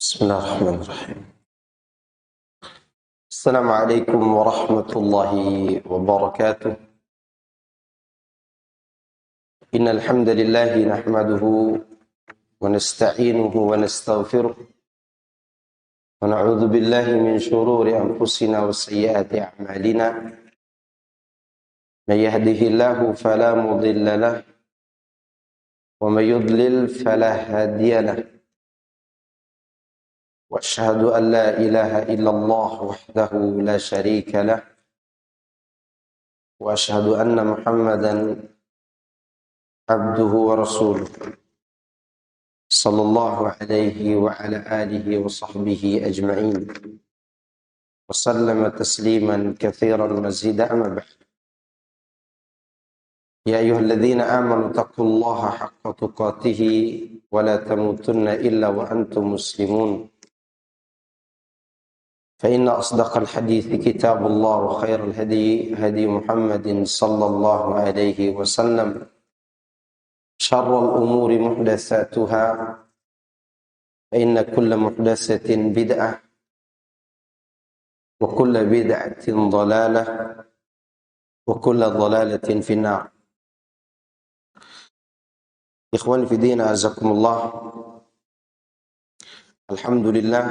Bismillahirrahmanirrahim. Assalamualaikum warahmatullahi wabarakatuh. Innal hamdalillah nahmaduhu wa nasta'inuhu wa nastaghfiruh wa na'udzu billahi min shururi anfusina wa sayyiati a'malina. May yahdihillahu fala mudilla lahu wa may yudlil fala hadiya lahu. وأشهد أن لا إله إلا الله وحده لا شريك له وأشهد أن محمدا عبده ورسوله صلى الله عليه وعلى آله وصحبه أجمعين وسلم تسليما كثيرا مزيدا أما بعد. يا أيها الذين آمنوا اتقوا الله حق تقاته ولا تموتن إلا وأنتم مسلمون. فإن أصدق الحديث كتاب الله وخير الهدي هدي محمد صلى الله عليه وسلم. شر الأمور محدثاتها فإن كل محدثة بدعة وكل بدعة ضلالة وكل ضلالة في النار. إخواني في الدين أعزكم الله. Alhamdulillah,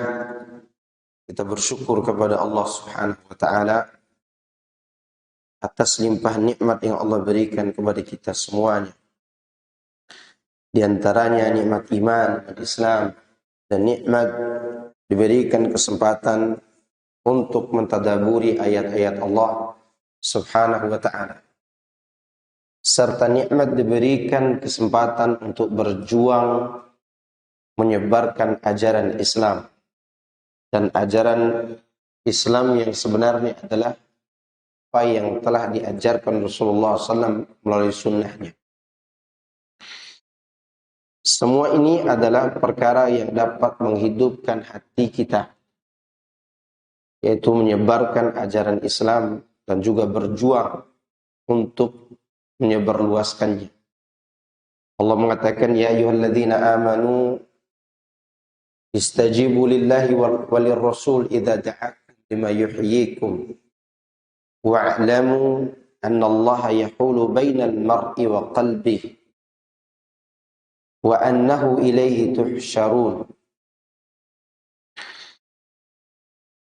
kita bersyukur kepada Allah Subhanahu wa taala atas limpahan nikmat yang Allah berikan kepada kita semuanya. Di antaranya nikmat iman dan Islam, dan nikmat diberikan kesempatan untuk mentadaburi ayat-ayat Allah Subhanahu wa taala. Serta nikmat diberikan kesempatan untuk berjuang menyebarkan ajaran Islam. Dan ajaran Islam yang sebenarnya adalah apa yang telah diajarkan Rasulullah SAW melalui sunnahnya. Semua ini adalah perkara yang dapat menghidupkan hati kita, yaitu menyebarkan ajaran Islam dan juga berjuang untuk menyebarluaskannya. Allah mengatakan, Ya ayyuhalladzina amanu istajibu lillahi walir rasul idza da'akum lima yuhyikum wa'lamu anna Allah yahulu bainal mar'i wa qalbihi wa annahu ilaihi tuhsyarun.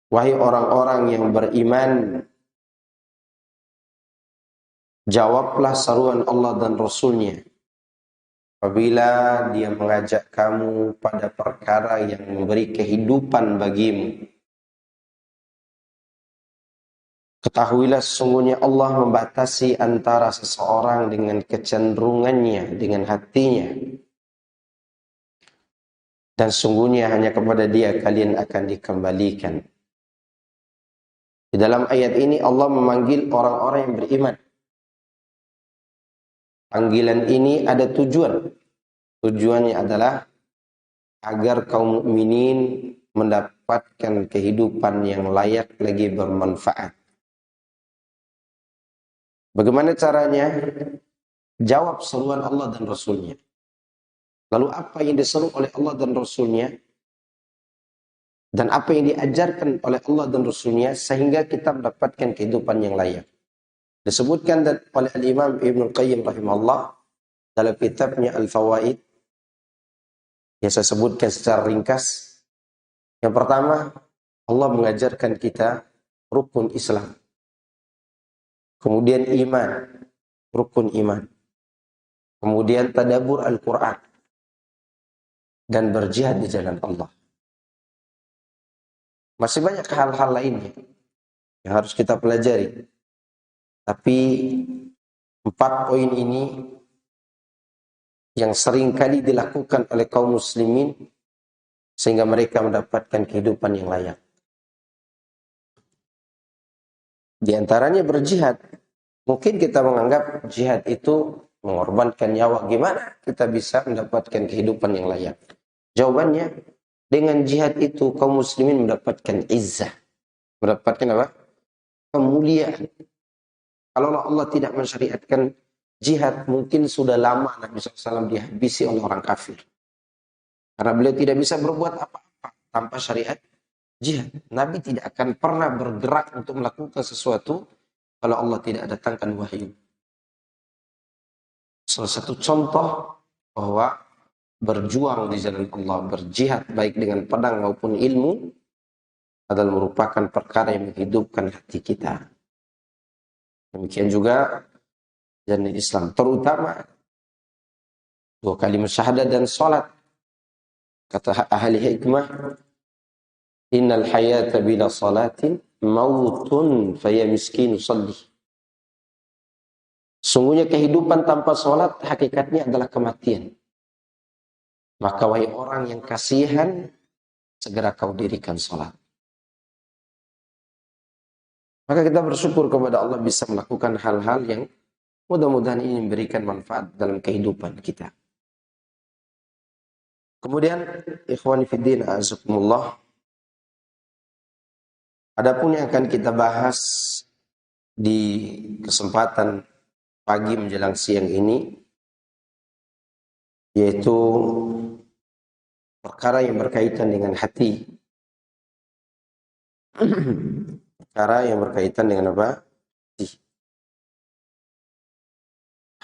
Wahai orang-orang yang beriman, jawablah seruan Allah dan Rasulnya apabila dia mengajak kamu pada perkara yang memberi kehidupan bagimu. Ketahuilah sesungguhnya Allah membatasi antara seseorang dengan kecenderungannya, dengan hatinya. Dan sungguhnya hanya kepada dia kalian akan dikembalikan. Di dalam ayat ini Allah memanggil orang-orang yang beriman. Panggilan ini ada tujuan. Tujuannya adalah agar kaum mukminin mendapatkan kehidupan yang layak lagi bermanfaat. Bagaimana caranya? Jawab seruan Allah dan Rasulnya. Lalu apa yang diseru oleh Allah dan Rasulnya? Dan apa yang diajarkan oleh Allah dan Rasulnya sehingga kita mendapatkan kehidupan yang layak. Disebutkan oleh Al-Imam Ibnu Qayyim rahimahullah dalam kitabnya Al-Fawaid yang saya sebutkan secara ringkas. Yang pertama, Allah mengajarkan kita rukun Islam. Kemudian iman, rukun iman. Kemudian tadabbur Al-Quran. Dan berjihad di jalan Allah. Masih banyak hal-hal lainnya yang harus kita pelajari. Tapi 4 poin ini yang sering kali dilakukan oleh kaum muslimin sehingga mereka mendapatkan kehidupan yang layak. Di antaranya berjihad. Mungkin kita menganggap jihad itu mengorbankan nyawa. Gimana kita bisa mendapatkan kehidupan yang layak? Jawabannya, dengan jihad itu kaum muslimin mendapatkan izzah. Mendapatkan apa? Kemuliaan. Kalau Allah tidak mensyariatkan jihad, mungkin sudah lama Nabi SAW dihabisi oleh orang kafir. Karena beliau tidak bisa berbuat apa-apa. tanpa syariat jihad. Nabi tidak akan pernah bergerak untuk melakukan sesuatu kalau Allah tidak datangkan wahyu. Salah satu contoh bahwa berjuang di jalan Allah, berjihad baik dengan pedang maupun ilmu adalah merupakan perkara yang menghidupkan hati kita. Demikian juga jalan Islam, terutama 2 kalimat syahadat dan salat. Kata ahli hikmah, innal hayata bila salatin mautun faya miskinu salli. Sungguhnya kehidupan tanpa salat hakikatnya adalah kematian. Maka wahai orang yang kasihan, segera kau dirikan salat. Maka kita bersyukur kepada Allah bisa melakukan hal-hal yang mudah-mudahan ini memberikan manfaat dalam kehidupan kita. Kemudian, ikhwani fiddin a'azakumullah, adapun yang akan kita bahas di kesempatan pagi menjelang siang ini, yaitu perkara yang berkaitan dengan hati. Perkara yang berkaitan dengan apa? Hati.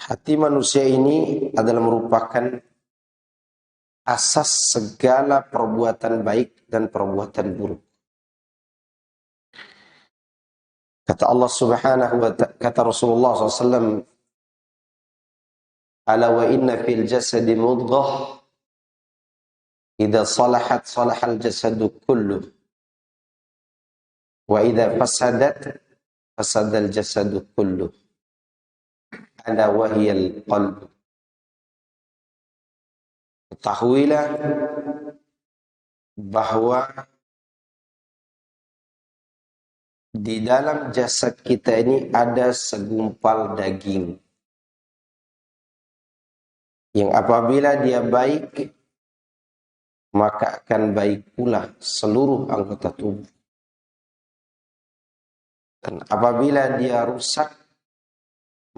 Hati manusia ini adalah merupakan asas segala perbuatan baik dan perbuatan buruk. Kata Allah Subhanahu wa ta'ala, kata Rasulullah SAW, ala wa inna fil jasadi mudghah, idza salahat salahal jasadu kulluh, wa idza fasadat fasadal jasadu kulluh, ala wahiyal qalb. Ketahuilah bahwa di dalam jasad kita ini ada segumpal daging yang apabila dia baik, maka akan baik pula seluruh anggota tubuh. Dan apabila dia rusak,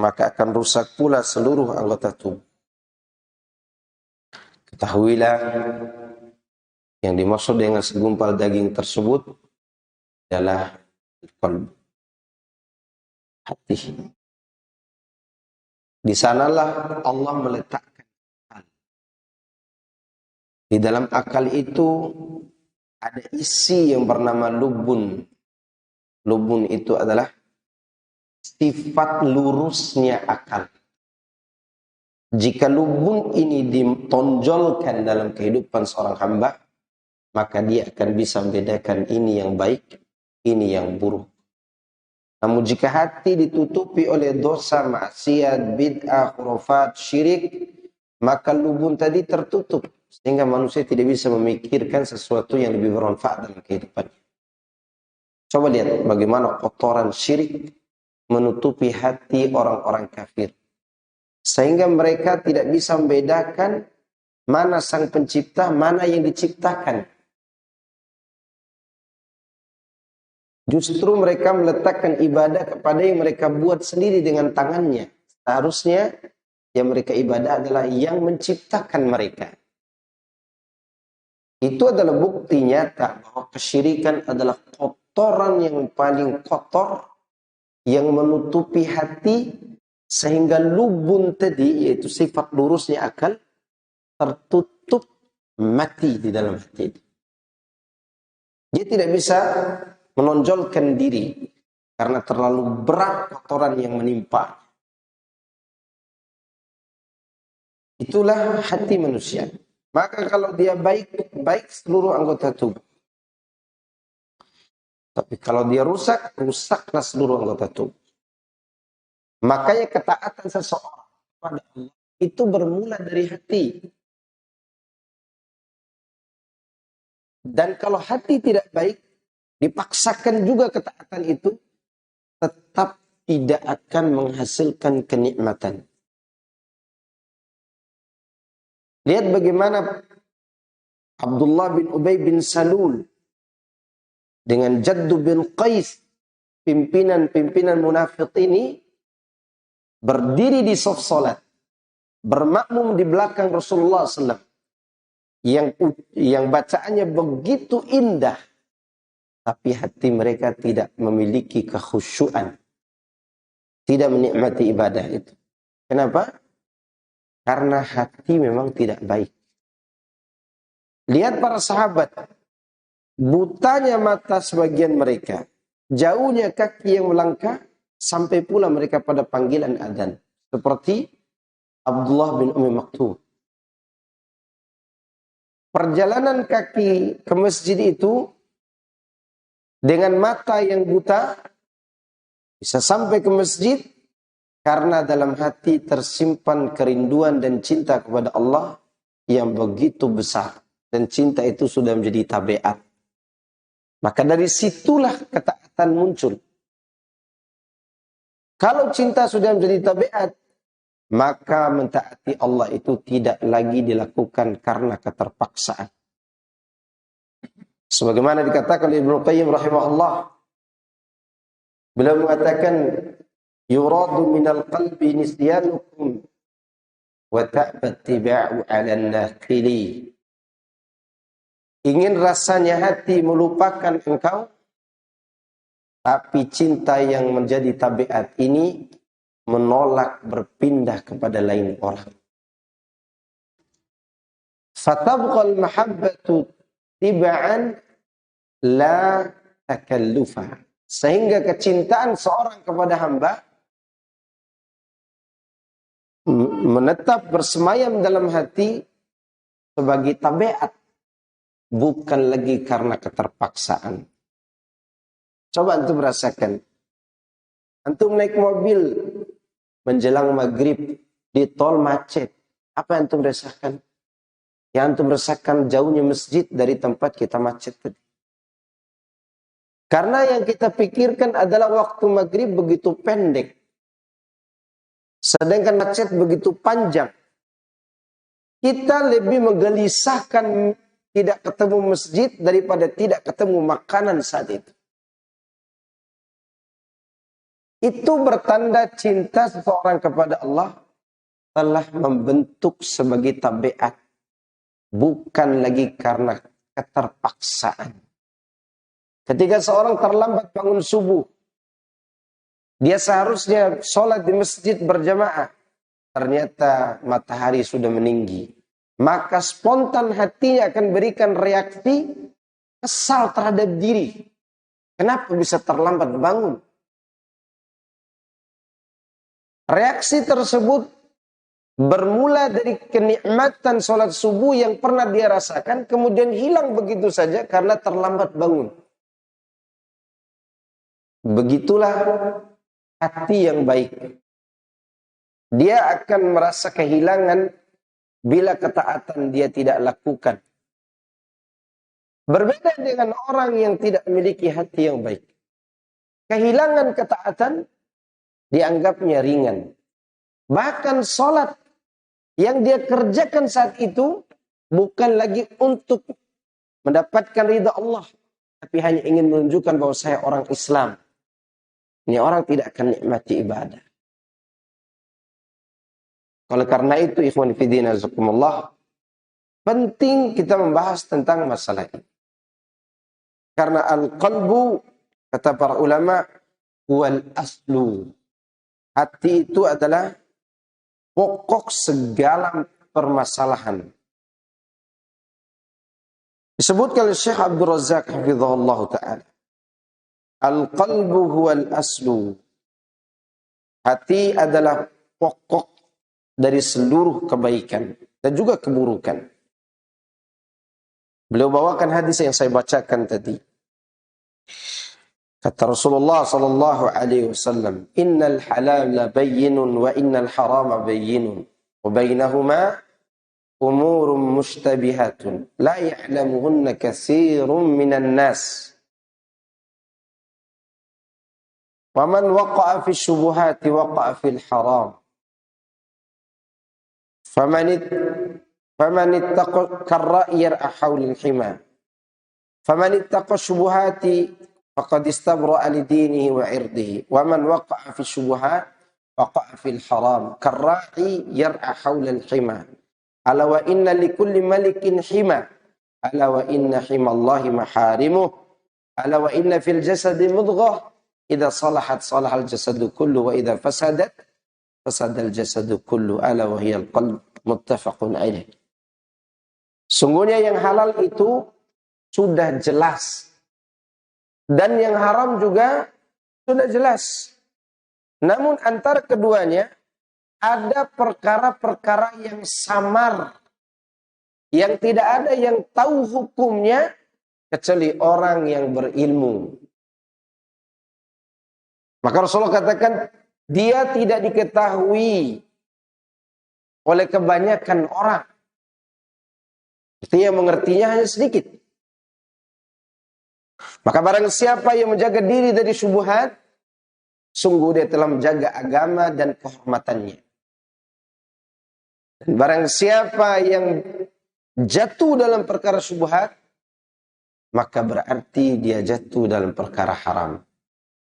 maka akan rusak pula seluruh anggota tubuh. Ketahuilah yang dimaksud dengan segumpal daging tersebut adalah qalb, hati. Di sanalah Allah meletakkan akal. Di dalam akal itu ada isi yang bernama lubun. Lubun itu adalah sifat lurusnya akal. Jika lubun ini ditonjolkan dalam kehidupan seorang hamba, maka dia akan bisa membedakan ini yang baik, ini yang buruk. Namun jika hati ditutupi oleh dosa, maksiat, bid'ah, khurafat, syirik, maka lubun tadi tertutup. Sehingga manusia tidak bisa memikirkan sesuatu yang lebih bermanfaat dalam kehidupannya. Coba lihat bagaimana kotoran syirik menutupi hati orang-orang kafir. Sehingga mereka tidak bisa membedakan mana sang pencipta, mana yang diciptakan. Justru mereka meletakkan ibadah kepada yang mereka buat sendiri dengan tangannya. Seharusnya yang mereka ibadah adalah yang menciptakan mereka. Itu adalah bukti nyata bahwa kesyirikan adalah kotoran yang paling kotor yang menutupi hati, sehingga lubun tadi, yaitu sifat lurusnya akal, tertutup, mati di dalam hati. Dia tidak bisa menonjolkan diri karena terlalu berat kotoran yang menimpa. Itulah hati manusia. Maka kalau dia baik, baik seluruh anggota tubuh. Tapi kalau dia rusak, rusaklah seluruh anggota tubuh. Makanya ketaatan seseorang kepada Allah itu bermula dari hati. Dan kalau hati tidak baik, dipaksakan juga ketaatan itu, tetap tidak akan menghasilkan kenikmatan. Lihat bagaimana Abdullah bin Ubay bin Salul dengan Jaddu bin Qais, pimpinan-pimpinan munafik ini, berdiri di saf salat, bermakmum di belakang Rasulullah SAW. yang bacaannya begitu indah, tapi hati mereka tidak memiliki kekhusyuan, tidak menikmati ibadah itu. Kenapa? Karena hati memang tidak baik. Lihat para sahabat, butanya mata sebagian mereka, jauhnya kaki yang melangkah, sampai pula mereka pada panggilan adzan. Seperti Abdullah bin Ummi Maktum. Perjalanan kaki ke masjid itu dengan mata yang buta bisa sampai ke masjid karena dalam hati tersimpan kerinduan dan cinta kepada Allah yang begitu besar. Dan cinta itu sudah menjadi tabiat. Maka dari situlah ketaatan muncul. Kalau cinta sudah menjadi tabiat, maka mentaati Allah itu tidak lagi dilakukan karena keterpaksaan. Sebagaimana dikatakan oleh Ibnu Qayyim rahimahullah, beliau mengatakan, yuradu minal qalbi nisyanukum wa ta'bat tiba'u 'alan naqili. Ingin rasanya hati melupakan engkau, tapi cinta yang menjadi tabiat ini menolak berpindah kepada lain orang. Fatabqal mahabbatu tiba'an la takallufa. Sehingga kecintaan seorang kepada hamba menetap bersemayam dalam hati sebagai tabiat, bukan lagi karena keterpaksaan. Coba antum rasakan. Antum naik mobil menjelang maghrib di tol macet. Apa yang antum rasakan? Yang antum rasakan jauhnya masjid dari tempat kita macet tadi. Karena yang kita pikirkan adalah waktu maghrib begitu pendek. Sedangkan macet begitu panjang. Kita lebih menggelisahkan tidak ketemu masjid daripada tidak ketemu makanan saat itu. Itu bertanda cinta seseorang kepada Allah telah membentuk sebagai tabiat. Bukan lagi karena keterpaksaan. Ketika seorang terlambat bangun subuh, dia seharusnya sholat di masjid berjamaah. Ternyata matahari sudah meninggi. Maka spontan hatinya akan berikan reaksi kesal terhadap diri. Kenapa bisa terlambat bangun? Reaksi tersebut bermula dari kenikmatan sholat subuh yang pernah dia rasakan, kemudian hilang begitu saja karena terlambat bangun. Begitulah hati yang baik. Dia akan merasa kehilangan bila ketaatan dia tidak lakukan. Berbeda dengan orang yang tidak memiliki hati yang baik. Kehilangan ketaatan dianggapnya ringan. Bahkan sholat yang dia kerjakan saat itu bukan lagi untuk mendapatkan ridha Allah, tapi hanya ingin menunjukkan bahwa saya orang Islam. Ini orang tidak akan nikmati ibadah. Oleh karena itu, ikhwan fillah azakumullah, penting kita membahas tentang masalah ini. Karena al-qalbu, kata para ulama, huwal aslu. Hati itu adalah pokok segala permasalahan. Disebutkan oleh Syekh Abdul Razak hafizahullah ta'ala. Al-qalbu huwal aslu. Hati adalah pokok dari seluruh kebaikan dan juga keburukan. Beliau bawakan hadis yang saya bacakan tadi. Kata Rasulullah sallallahu alaihi wasallam, "Innal halala bayyinun wa innal harama bayyinun, wa bainahuma umurun mushtabihatun, la ya'lamuhunna katsirun minan nas. Wa man waqa'a fi syubuhati waqa'a fil haram. Faman ittaqa karra'i yar'a hawlil hima. Faman ittaqa syubuhati faqad istabra'a li dinihi wa 'irdihi. Wa man waqa'a fi syubuhat waqa'a fil haram. Karra'i yar'a hawlil hima. Ala wa inna likulli malikin hima. Ala wa inna himallahi maharimuh. Ala wa inna fil jasadi mudghah. Idza salahat salahal jasadu kullu wa idza fasadat fasadal jasadu kullu. Ala wa hiyal qalb. Muttafaqun alaih. Sungguhnya yang halal itu sudah jelas. Dan yang haram juga sudah jelas. Namun antara keduanya ada perkara-perkara yang samar. Yang tidak ada yang tahu hukumnya kecuali orang yang berilmu. Maka Rasulullah katakan dia tidak diketahui oleh kebanyakan orang. Artinya mengertinya hanya sedikit. Maka barang siapa yang menjaga diri dari syubhat, sungguh dia telah menjaga agama dan kehormatannya. Dan barang siapa yang jatuh dalam perkara syubhat, maka berarti dia jatuh dalam perkara haram.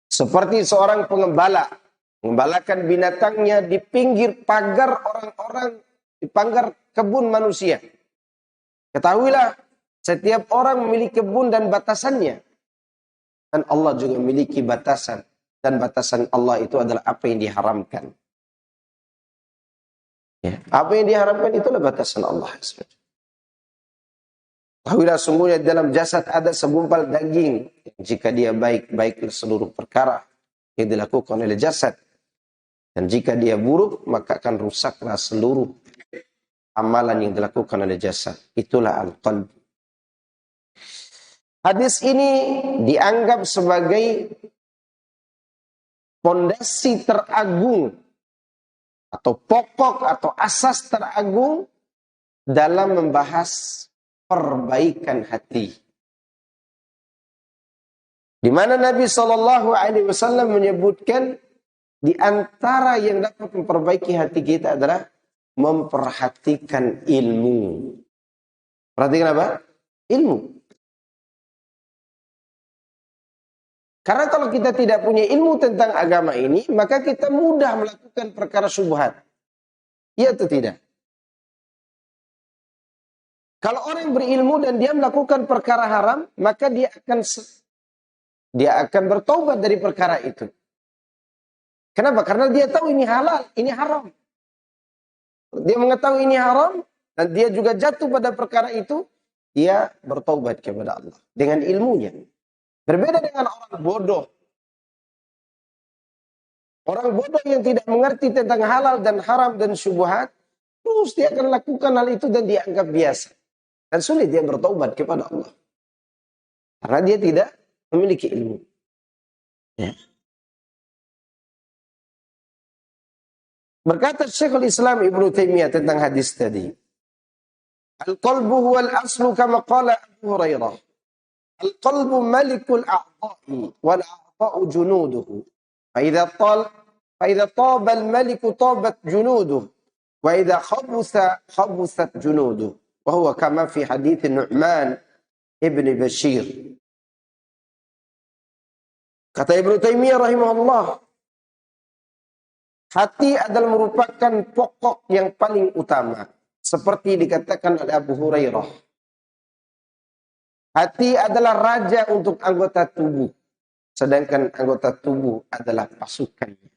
Seperti seorang pengembala, mengembalakan binatangnya di pinggir pagar orang-orang, di pagar kebun manusia. Ketahuilah, setiap orang memiliki kebun dan batasannya. Dan Allah juga memiliki batasan. Dan batasan Allah itu adalah apa yang diharamkan. Ya, apa yang diharamkan itulah batasan Allah. Ketahuilah sungguhnya dalam jasad ada segumpal daging. Jika dia baik, baiklah seluruh perkara yang dilakukan oleh jasad. Dan jika dia buruk, maka akan rusaklah seluruh amalan yang dilakukan oleh jasad. Itulah al-qalb. Hadis ini dianggap sebagai fondasi teragung atau pokok atau asas teragung dalam membahas perbaikan hati. Di mana Nabi SAW menyebutkan di antara yang dapat memperbaiki hati kita adalah memperhatikan ilmu. Perhatikan apa? Ilmu. Karena kalau kita tidak punya ilmu tentang agama ini, maka kita mudah melakukan perkara syubhat. Iya atau tidak? Kalau orang berilmu dan dia melakukan perkara haram, maka dia akan bertaubat dari perkara itu. Kenapa? Karena dia tahu ini halal, ini haram. Dia mengetahui ini haram, dan dia juga jatuh pada perkara itu, dia bertaubat kepada Allah dengan ilmunya. Berbeda dengan orang bodoh. Orang bodoh yang tidak mengerti tentang halal dan haram dan syubhat, terus dia akan lakukan hal itu dan dianggap biasa. Dan sulit dia bertaubat kepada Allah. Karena dia tidak memiliki ilmu. Ya. Berkata Syekhul Islam Ibnu Taimiyah tentang hadis tadi. Al-qalbu huwal aslu kama qala Abu Hurairah. Al-qalbu malikul a'dha'i wal a'dha'u junuduhu. Fa'idha taba al-maliku tabat junuduhu. Wa idha khabusat junuduhu. Wa huwa kama fi hadits Nu'man ibn Bashir. Kata Ibnu Taimiyah rahimahullah, hati adalah merupakan pokok yang paling utama. Seperti dikatakan oleh Abu Hurairah. Hati adalah raja untuk anggota tubuh. Sedangkan anggota tubuh adalah pasukannya.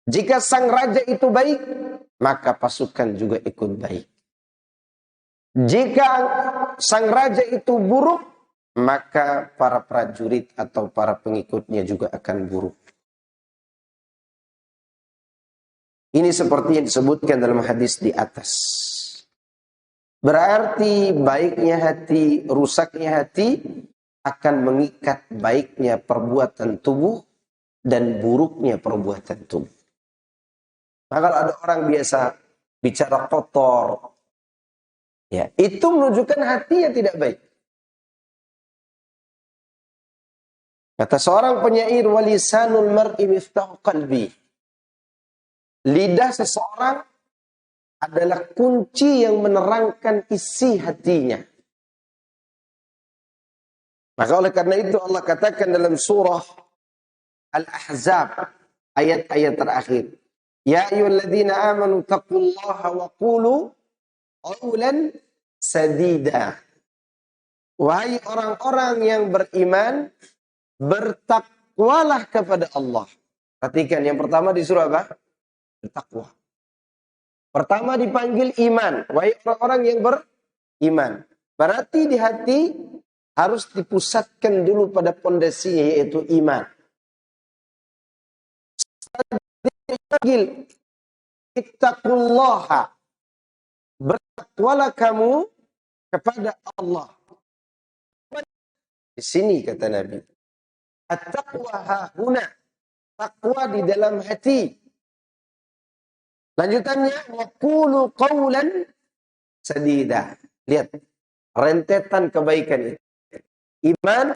Jika sang raja itu baik, maka pasukan juga ikut baik. Jika sang raja itu buruk, maka para prajurit atau para pengikutnya juga akan buruk. Ini seperti yang disebutkan dalam hadis di atas. Berarti baiknya hati, rusaknya hati akan mengikat baiknya perbuatan tubuh dan buruknya perbuatan tubuh. Maka kalau ada orang biasa bicara kotor, ya, itu menunjukkan hati yang tidak baik. Kata seorang penyair, walisanul mar'i miftahu qalbi. Lidah seseorang adalah kunci yang menerangkan isi hatinya. Maka oleh karena itu Allah katakan dalam surah Al-Ahzab ayat-ayat terakhir, ya ayyuhalladzina amanu taqullaha wa qulu qawlan sadida. Wahai orang-orang yang beriman, bertakwalah kepada Allah. Perhatikan, yang pertama disuruh apa? Bertakwa. Pertama dipanggil iman. Wahai orang-orang yang beriman. Berarti di hati harus dipusatkan dulu pada pondasinya, yaitu iman. Dipanggil ittaqullaha. Bertakwalah kamu kepada Allah. Di sini kata Nabi, at-taqwa hahuna. Takwa di dalam hati. Lanjutannya, wa qulu qawlan sadida. Lihat rentetan kebaikan itu. Iman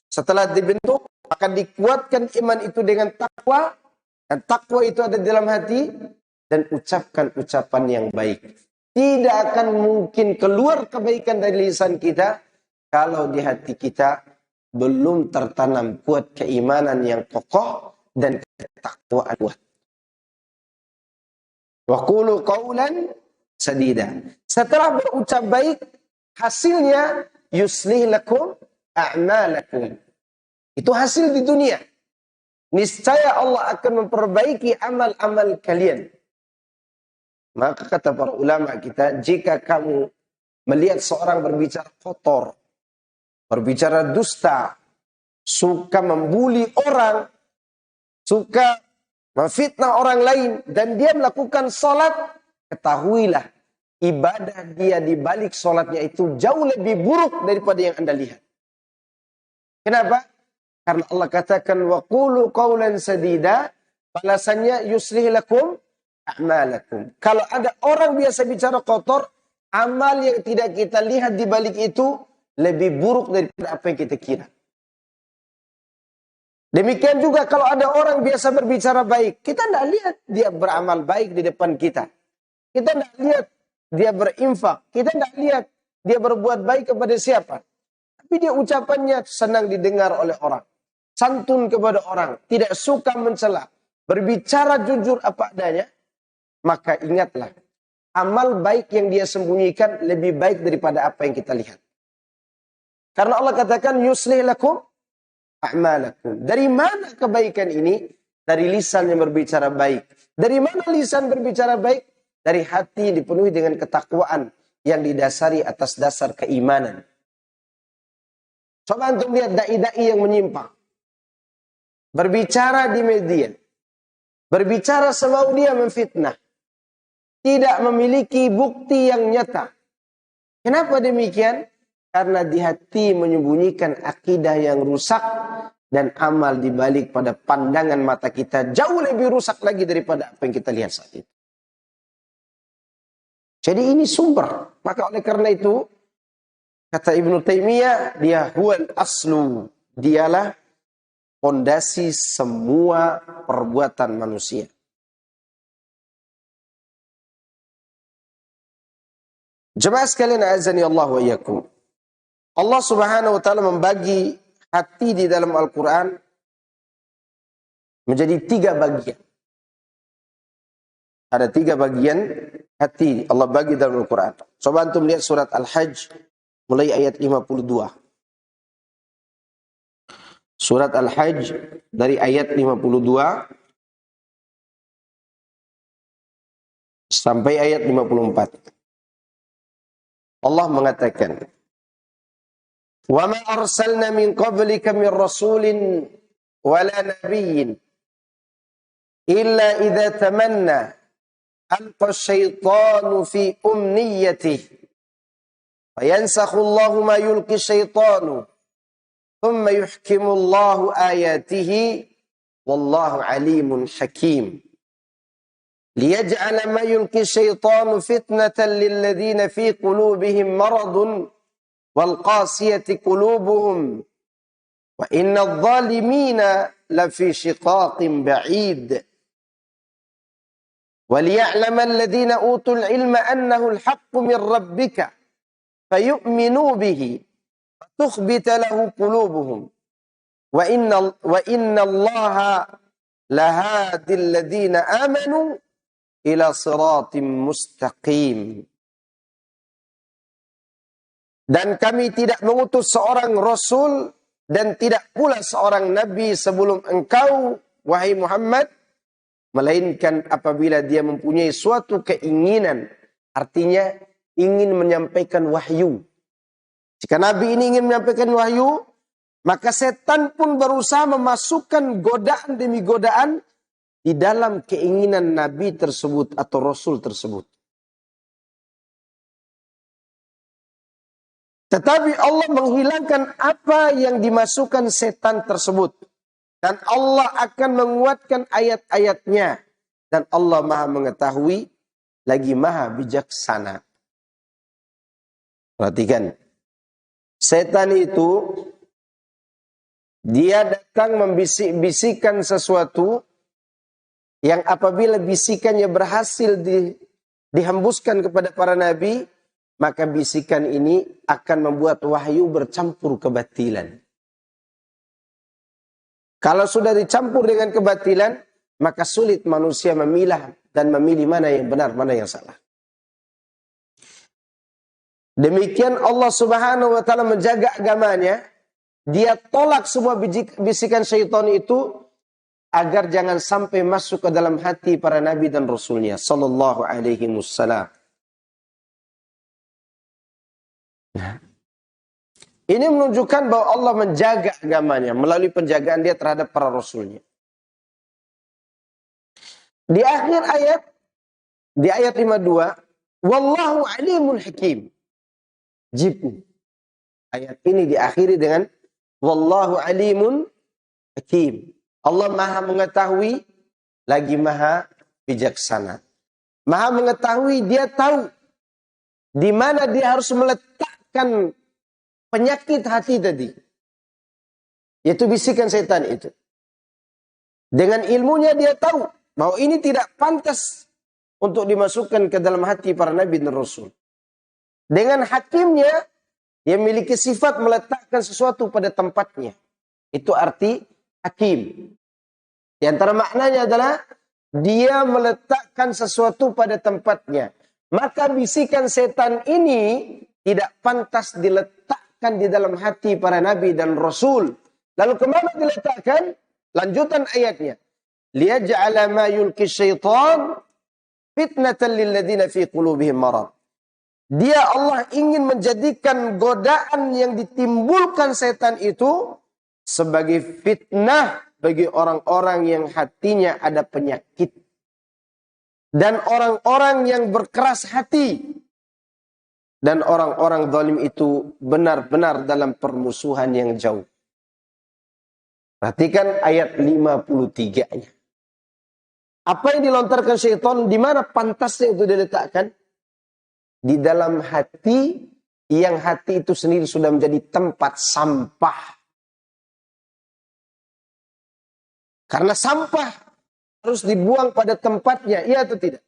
setelah dibentuk akan dikuatkan iman itu dengan takwa, dan takwa itu ada di dalam hati, dan ucapkan ucapan yang baik. Tidak akan mungkin keluar kebaikan dari lisan kita kalau di hati kita belum tertanam kuat keimanan yang kokoh dan ketakwaan kuat. Wa qulu qawlan sadida. Setelah berucap baik, hasilnya yuslih lakum a'malakum. Itu hasil di dunia. Niscaya Allah akan memperbaiki amal-amal kalian. Maka kata para ulama kita, jika kamu melihat seorang berbicara kotor, berbicara dusta, suka membuli orang, suka memfitnah orang lain, dan dia melakukan sholat, ketahuilah ibadah dia di balik sholatnya itu jauh lebih buruk daripada yang Anda lihat. Kenapa? Karena Allah katakan wa qulu qawlan sadida, balasannya yuslih lakum a'malakum. Kalau ada orang biasa bicara kotor, amal yang tidak kita lihat di balik itu lebih buruk daripada apa yang kita kira. Demikian juga kalau ada orang biasa berbicara baik, kita tidak lihat dia beramal baik di depan kita. Kita tidak lihat dia berinfak. Kita tidak lihat dia berbuat baik kepada siapa. Tapi dia ucapannya senang didengar oleh orang. Santun kepada orang. Tidak suka mencela. Berbicara jujur apa adanya. Maka ingatlah, amal baik yang dia sembunyikan lebih baik daripada apa yang kita lihat. Karena Allah katakan yuslih lakum a'malakum. Dari mana kebaikan ini? Dari lisan yang berbicara baik. Dari mana lisan berbicara baik? Dari hati yang dipenuhi dengan ketakwaan yang didasari atas dasar keimanan. Coba antum lihat dai-dai yang menyimpang. Berbicara di media. Berbicara semau dia memfitnah. Tidak memiliki bukti yang nyata. Kenapa demikian? Karena di hati menyembunyikan akidah yang rusak dan amal dibalik pada pandangan mata kita jauh lebih rusak lagi daripada apa yang kita lihat saat itu. Jadi ini sumber. Maka oleh karena itu, kata Ibnu Taimiyah, dia huwal aslu. Dialah fondasi semua perbuatan manusia. Jemaah sekalian azani Allah wa iyyakum. Allah Subhanahu wa taala membagi hati di dalam Al-Qur'an menjadi 3 bagian. Ada 3 bagian hati Allah bagi dalam Al-Qur'an. Coba antum lihat surat Al-Hajj mulai ayat 52. Surat Al-Hajj dari ayat 52 sampai ayat 54. Allah mengatakan, "Wa ma arsalna min qablika min rasulin wala nabiyyin illa idza tamanna alqa asy-syaitanu fi umniyatihi fayansakhu Allahu ma yulqi asy-syaitanu thumma yuhkimu Allahu ayatihi wallahu alimun hakim." ليجعل ما يلقي الشيطان فتنة للذين في قلوبهم مرض والقاسية قلوبهم وإن الظالمين لفي شقاق بعيد وليعلم الذين أوتوا العلم أنه الحق من ربك فيؤمنوا به فتخبت له قلوبهم وإن الله لهادي الذين آمنوا ila siratim mustaqim. Dan kami tidak mengutus seorang rasul dan tidak pula seorang nabi sebelum engkau, wahai Muhammad, melainkan apabila dia mempunyai suatu keinginan, artinya ingin menyampaikan wahyu. Jika nabi ini ingin menyampaikan wahyu, maka setan pun berusaha memasukkan godaan demi godaan di dalam keinginan nabi tersebut atau rasul tersebut. Tetapi Allah menghilangkan apa yang dimasukkan setan tersebut. Dan Allah akan menguatkan ayat-ayatnya. Dan Allah maha mengetahui, lagi maha bijaksana. Perhatikan. Setan itu, dia datang membisik-bisikan sesuatu yang apabila bisikannya berhasil dihembuskan kepada para nabi, maka bisikan ini akan membuat wahyu bercampur kebatilan. Kalau sudah dicampur dengan kebatilan, maka sulit manusia memilah dan memilih mana yang benar, mana yang salah. Demikian Allah Subhanahu wa taala menjaga agamanya. Dia tolak semua bisikan syaitan itu agar jangan sampai masuk ke dalam hati para nabi dan rasulnya sallallahu alaihi wasallam. Nah, ini menunjukkan bahwa Allah menjaga agamanya melalui penjagaan dia terhadap para rasulnya. Di akhir ayat, di ayat 52, wallahu alimul hakim. Jibni. Ayat ini diakhiri dengan wallahu alimun hakim. Allah maha mengetahui, lagi maha bijaksana. Maha mengetahui, dia tahu di mana dia harus meletakkan penyakit hati tadi. Yaitu bisikan setan itu. Dengan ilmunya dia tahu bahwa ini tidak pantas untuk dimasukkan ke dalam hati para nabi dan rasul. Dengan hakimnya, dia memiliki sifat meletakkan sesuatu pada tempatnya. Itu arti hakim. Di antara maknanya adalah dia meletakkan sesuatu pada tempatnya. Maka bisikan setan ini tidak pantas diletakkan di dalam hati para nabi dan rasul. Lalu kemana diletakkan? Lanjutan ayatnya. Liyaj'ala ma yulki syaitan fitnatan lilladina fi qulubihim marad. Dia Allah ingin menjadikan godaan yang ditimbulkan setan itu sebagai fitnah bagi orang-orang yang hatinya ada penyakit. Dan orang-orang yang berkeras hati. Dan orang-orang zalim itu benar-benar dalam permusuhan yang jauh. Perhatikan ayat 53-nya. Apa yang dilontarkan syaitan, di mana pantasnya itu diletakkan? Di dalam hati, yang hati itu sendiri sudah menjadi tempat sampah. Karena sampah harus dibuang pada tempatnya, iya atau tidak?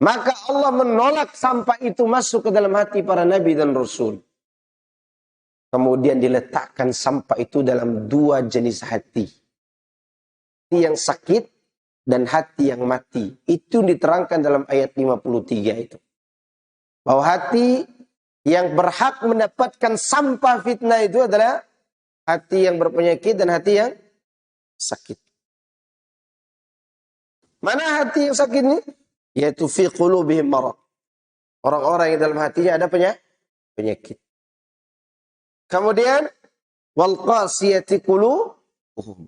Maka Allah menolak sampah itu masuk ke dalam hati para nabi dan rasul. Kemudian diletakkan sampah itu dalam dua jenis hati. Hati yang sakit dan hati yang mati. Itu diterangkan dalam ayat 53 itu. Bahwa hati yang berhak mendapatkan sampah fitnah itu adalah hati yang berpenyakit dan hati yang sakit. Mana hati yang sakit ini? Yaitu fi qulubihim marad. Orang-orang yang dalam hatinya ada penyakit. Kemudian wal qasiyati qulubuhum.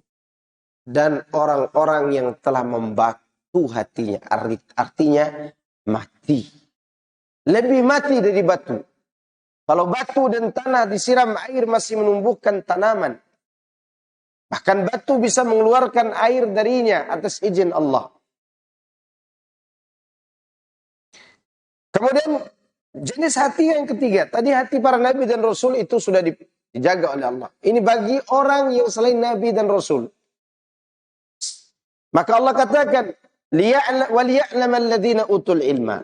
Dan orang-orang yang telah membatu hatinya, artinya mati. Lebih mati dari batu. Kalau batu dan tanah disiram air masih menumbuhkan tanaman. Bahkan batu bisa mengeluarkan air darinya atas izin Allah. Kemudian jenis hati yang ketiga. Tadi hati para nabi dan rasul itu sudah dijaga oleh Allah. Ini bagi orang yang selain nabi dan rasul. Maka Allah katakan, وَلِيَعْلَمَ الَّذِينَ utul ilma.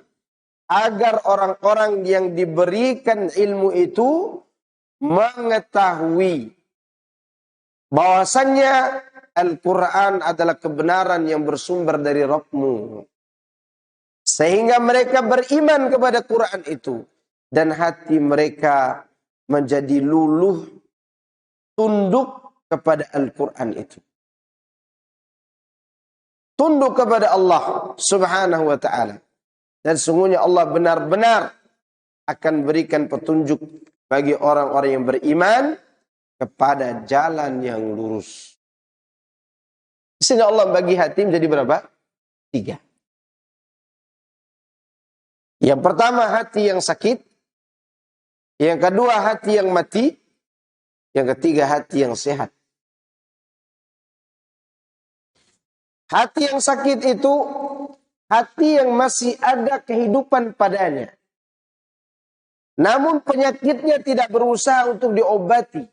Agar orang-orang yang diberikan ilmu itu mengetahui bahwasannya Al-Quran adalah kebenaran yang bersumber dari Rabbmu. Sehingga mereka beriman kepada Quran itu. dan hati mereka menjadi luluh tunduk kepada Al-Quran itu. Tunduk kepada Allah subhanahu wa ta'ala. Dan sungguhnya Allah benar-benar akan berikan petunjuk bagi orang-orang yang beriman kepada jalan yang lurus. Di sini Allah bagi hati menjadi berapa? 3. Yang pertama hati yang sakit. Yang kedua hati yang mati. Yang ketiga hati yang sehat. Hati yang sakit itu hati yang masih ada kehidupan padanya. Namun penyakitnya tidak berusaha untuk diobati.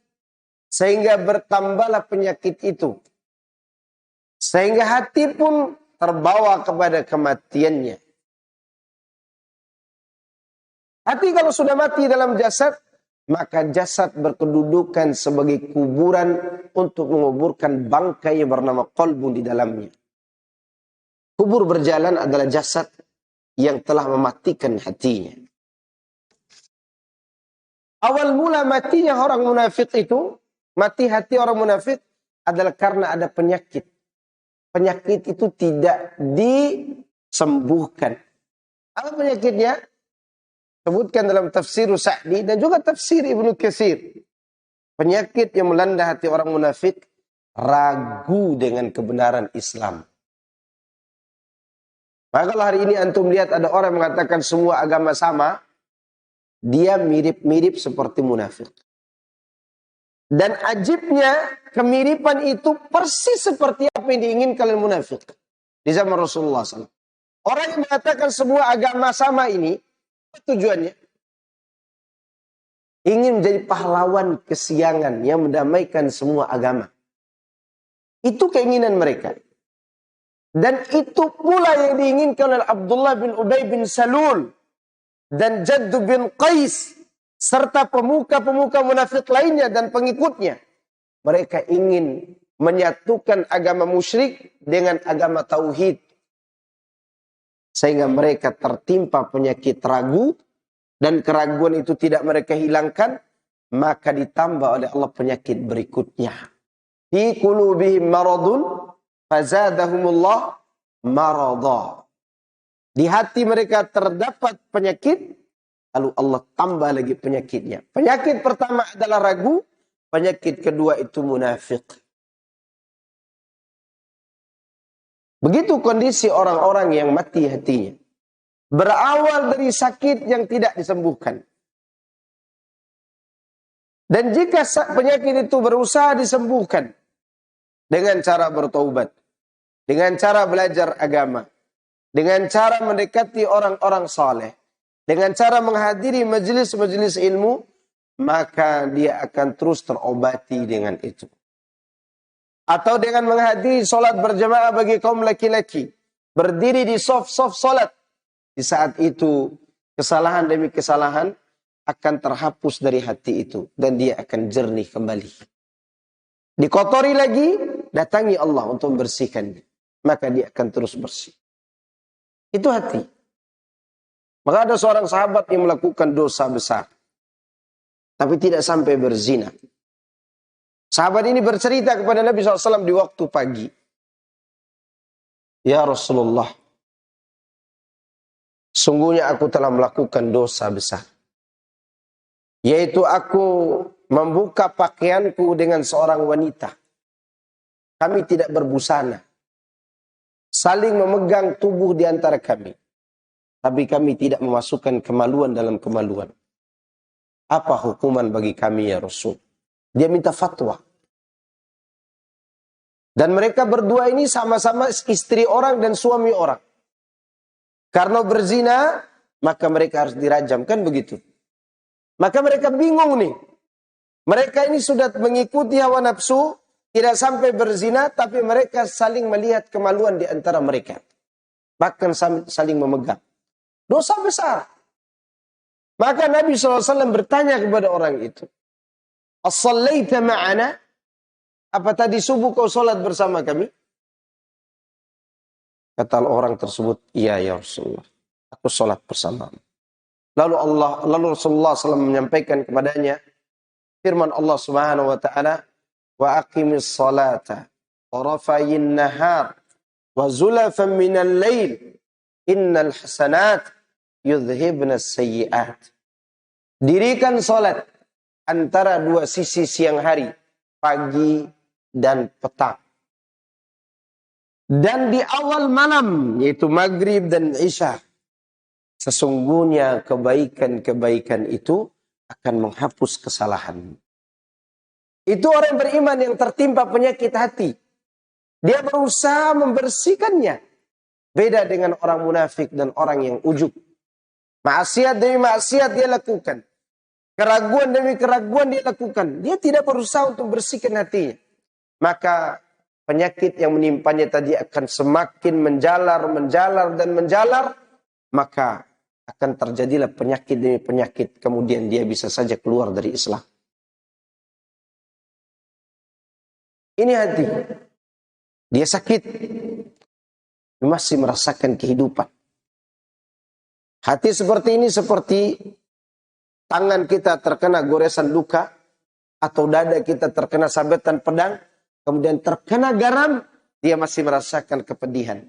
Sehingga bertambahlah penyakit itu. Sehingga hati pun terbawa kepada kematiannya. Hati kalau sudah mati dalam jasad, maka jasad berkedudukan sebagai kuburan untuk menguburkan bangkai yang bernama qalbun di dalamnya. Kubur berjalan adalah jasad yang telah mematikan hatinya. Awal mula matinya orang munafik itu, mati hati orang munafik adalah karena ada penyakit. Penyakit itu tidak disembuhkan. Apa penyakitnya? Sebutkan dalam tafsir Sa'di dan juga tafsir Ibnu Katsir. Penyakit yang melanda hati orang munafik, ragu dengan kebenaran Islam. Maka kalau hari ini antum lihat ada orang mengatakan semua agama sama, dia mirip-mirip seperti munafik. Dan ajibnya, kemiripan itu persis seperti apa yang diinginkan oleh munafik di zaman Rasulullah SAW. Orang yang mengatakan semua agama sama ini, apa tujuannya? Ingin menjadi pahlawan kesiangan yang mendamaikan semua agama. Itu keinginan mereka. Dan itu pula yang diinginkan oleh Abdullah bin Ubay bin Salul dan Jaddu bin Qais serta pemuka-pemuka munafik lainnya dan pengikutnya. Mereka ingin menyatukan agama musyrik dengan agama tauhid. Sehingga mereka tertimpa penyakit ragu dan keraguan itu tidak mereka hilangkan, maka ditambah oleh Allah penyakit berikutnya. Fi qulubihim maradun fazadahumullah marada. Di hati mereka terdapat penyakit, lalu Allah tambah lagi penyakitnya. Penyakit pertama adalah ragu, penyakit kedua itu munafik. Begitu kondisi orang-orang yang mati hatinya. Berawal dari sakit yang tidak disembuhkan. Dan jika penyakit itu berusaha disembuhkan dengan cara bertaubat, dengan cara belajar agama, dengan cara mendekati orang-orang saleh, dengan cara menghadiri majelis-majelis ilmu, maka dia akan terus terobati dengan itu. Atau dengan menghadiri solat berjamaah bagi kaum laki-laki, berdiri di sof-sof solat. Di saat itu, kesalahan demi kesalahan akan terhapus dari hati itu. Dan dia akan jernih kembali. Dikotori lagi, datangi Allah untuk membersihkannya. Maka dia akan terus bersih. Itu hati. Maka ada seorang sahabat yang melakukan dosa besar. Tapi tidak sampai berzina. Sahabat ini bercerita kepada Nabi SAW di waktu pagi. Ya Rasulullah, sungguhnya aku telah melakukan dosa besar. Yaitu aku membuka pakaianku dengan seorang wanita. Kami tidak berbusana. Saling memegang tubuh di antara kami. Tapi kami tidak memasukkan kemaluan dalam kemaluan. Apa hukuman bagi kami ya Rasul? Dia minta fatwa. Dan mereka berdua ini sama-sama istri orang dan suami orang. Karena berzina, maka mereka harus dirajam. Kan begitu. Maka mereka bingung nih. Mereka ini sudah mengikuti hawa nafsu, tidak sampai berzina, tapi mereka saling melihat kemaluan di antara mereka. Bahkan saling memegang. Dosa besar. Maka Nabi SAW bertanya kepada orang itu. As-sallaita ma'ana? Apa tadi subuh kau sholat bersama kami? Kata orang tersebut, iya ya Rasulullah. Aku sholat bersamamu. Lalu Rasulullah SAW menyampaikan kepadanya firman Allah Subhanahu wa taala, "Wa aqimis salata tarafayin nahar wa zulafan minal lail innal hasanat yudhibnas sayyi'at." Dirikan salat antara dua sisi siang hari, pagi dan petang. Dan di awal malam, yaitu maghrib dan isya. Sesungguhnya kebaikan-kebaikan itu akan menghapus kesalahan. Itu orang beriman yang tertimpa penyakit hati. Dia berusaha membersihkannya. Beda dengan orang munafik dan orang yang ujub. Maksiat demi maksiat dia lakukan. Keraguan demi keraguan dia lakukan. Dia tidak berusaha untuk bersihkan hatinya. Maka penyakit yang menimpanya tadi akan semakin menjalar dan menjalar. Maka akan terjadilah penyakit demi penyakit. Kemudian dia bisa saja keluar dari Islam. Ini hati. Dia sakit. Dia masih merasakan kehidupan. Hati seperti ini seperti tangan kita terkena goresan luka. Atau dada kita terkena sabetan pedang. Kemudian terkena garam. Dia masih merasakan kepedihan.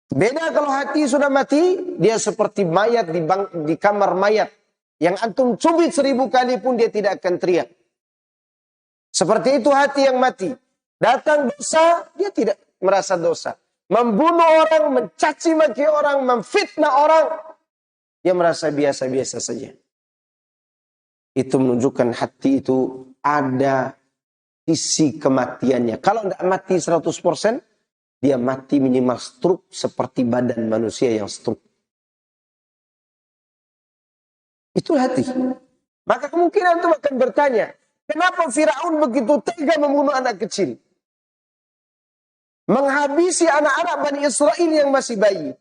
Beda kalau hati sudah mati, dia seperti mayat di kamar mayat. Yang antum cubit 1000 kali pun dia tidak akan teriak. Seperti itu hati yang mati. Datang dosa, dia tidak merasa dosa. Membunuh orang, mencaci maki orang, memfitnah orang, dia merasa biasa-biasa saja. Itu menunjukkan hati itu ada sisi kematiannya. Kalau tidak mati 100%, dia mati minimal stroke seperti badan manusia yang stroke. Itu hati. Maka kemungkinan itu akan bertanya, kenapa Firaun begitu tega membunuh anak kecil? Menghabisi anak-anak Bani Israel yang masih bayi.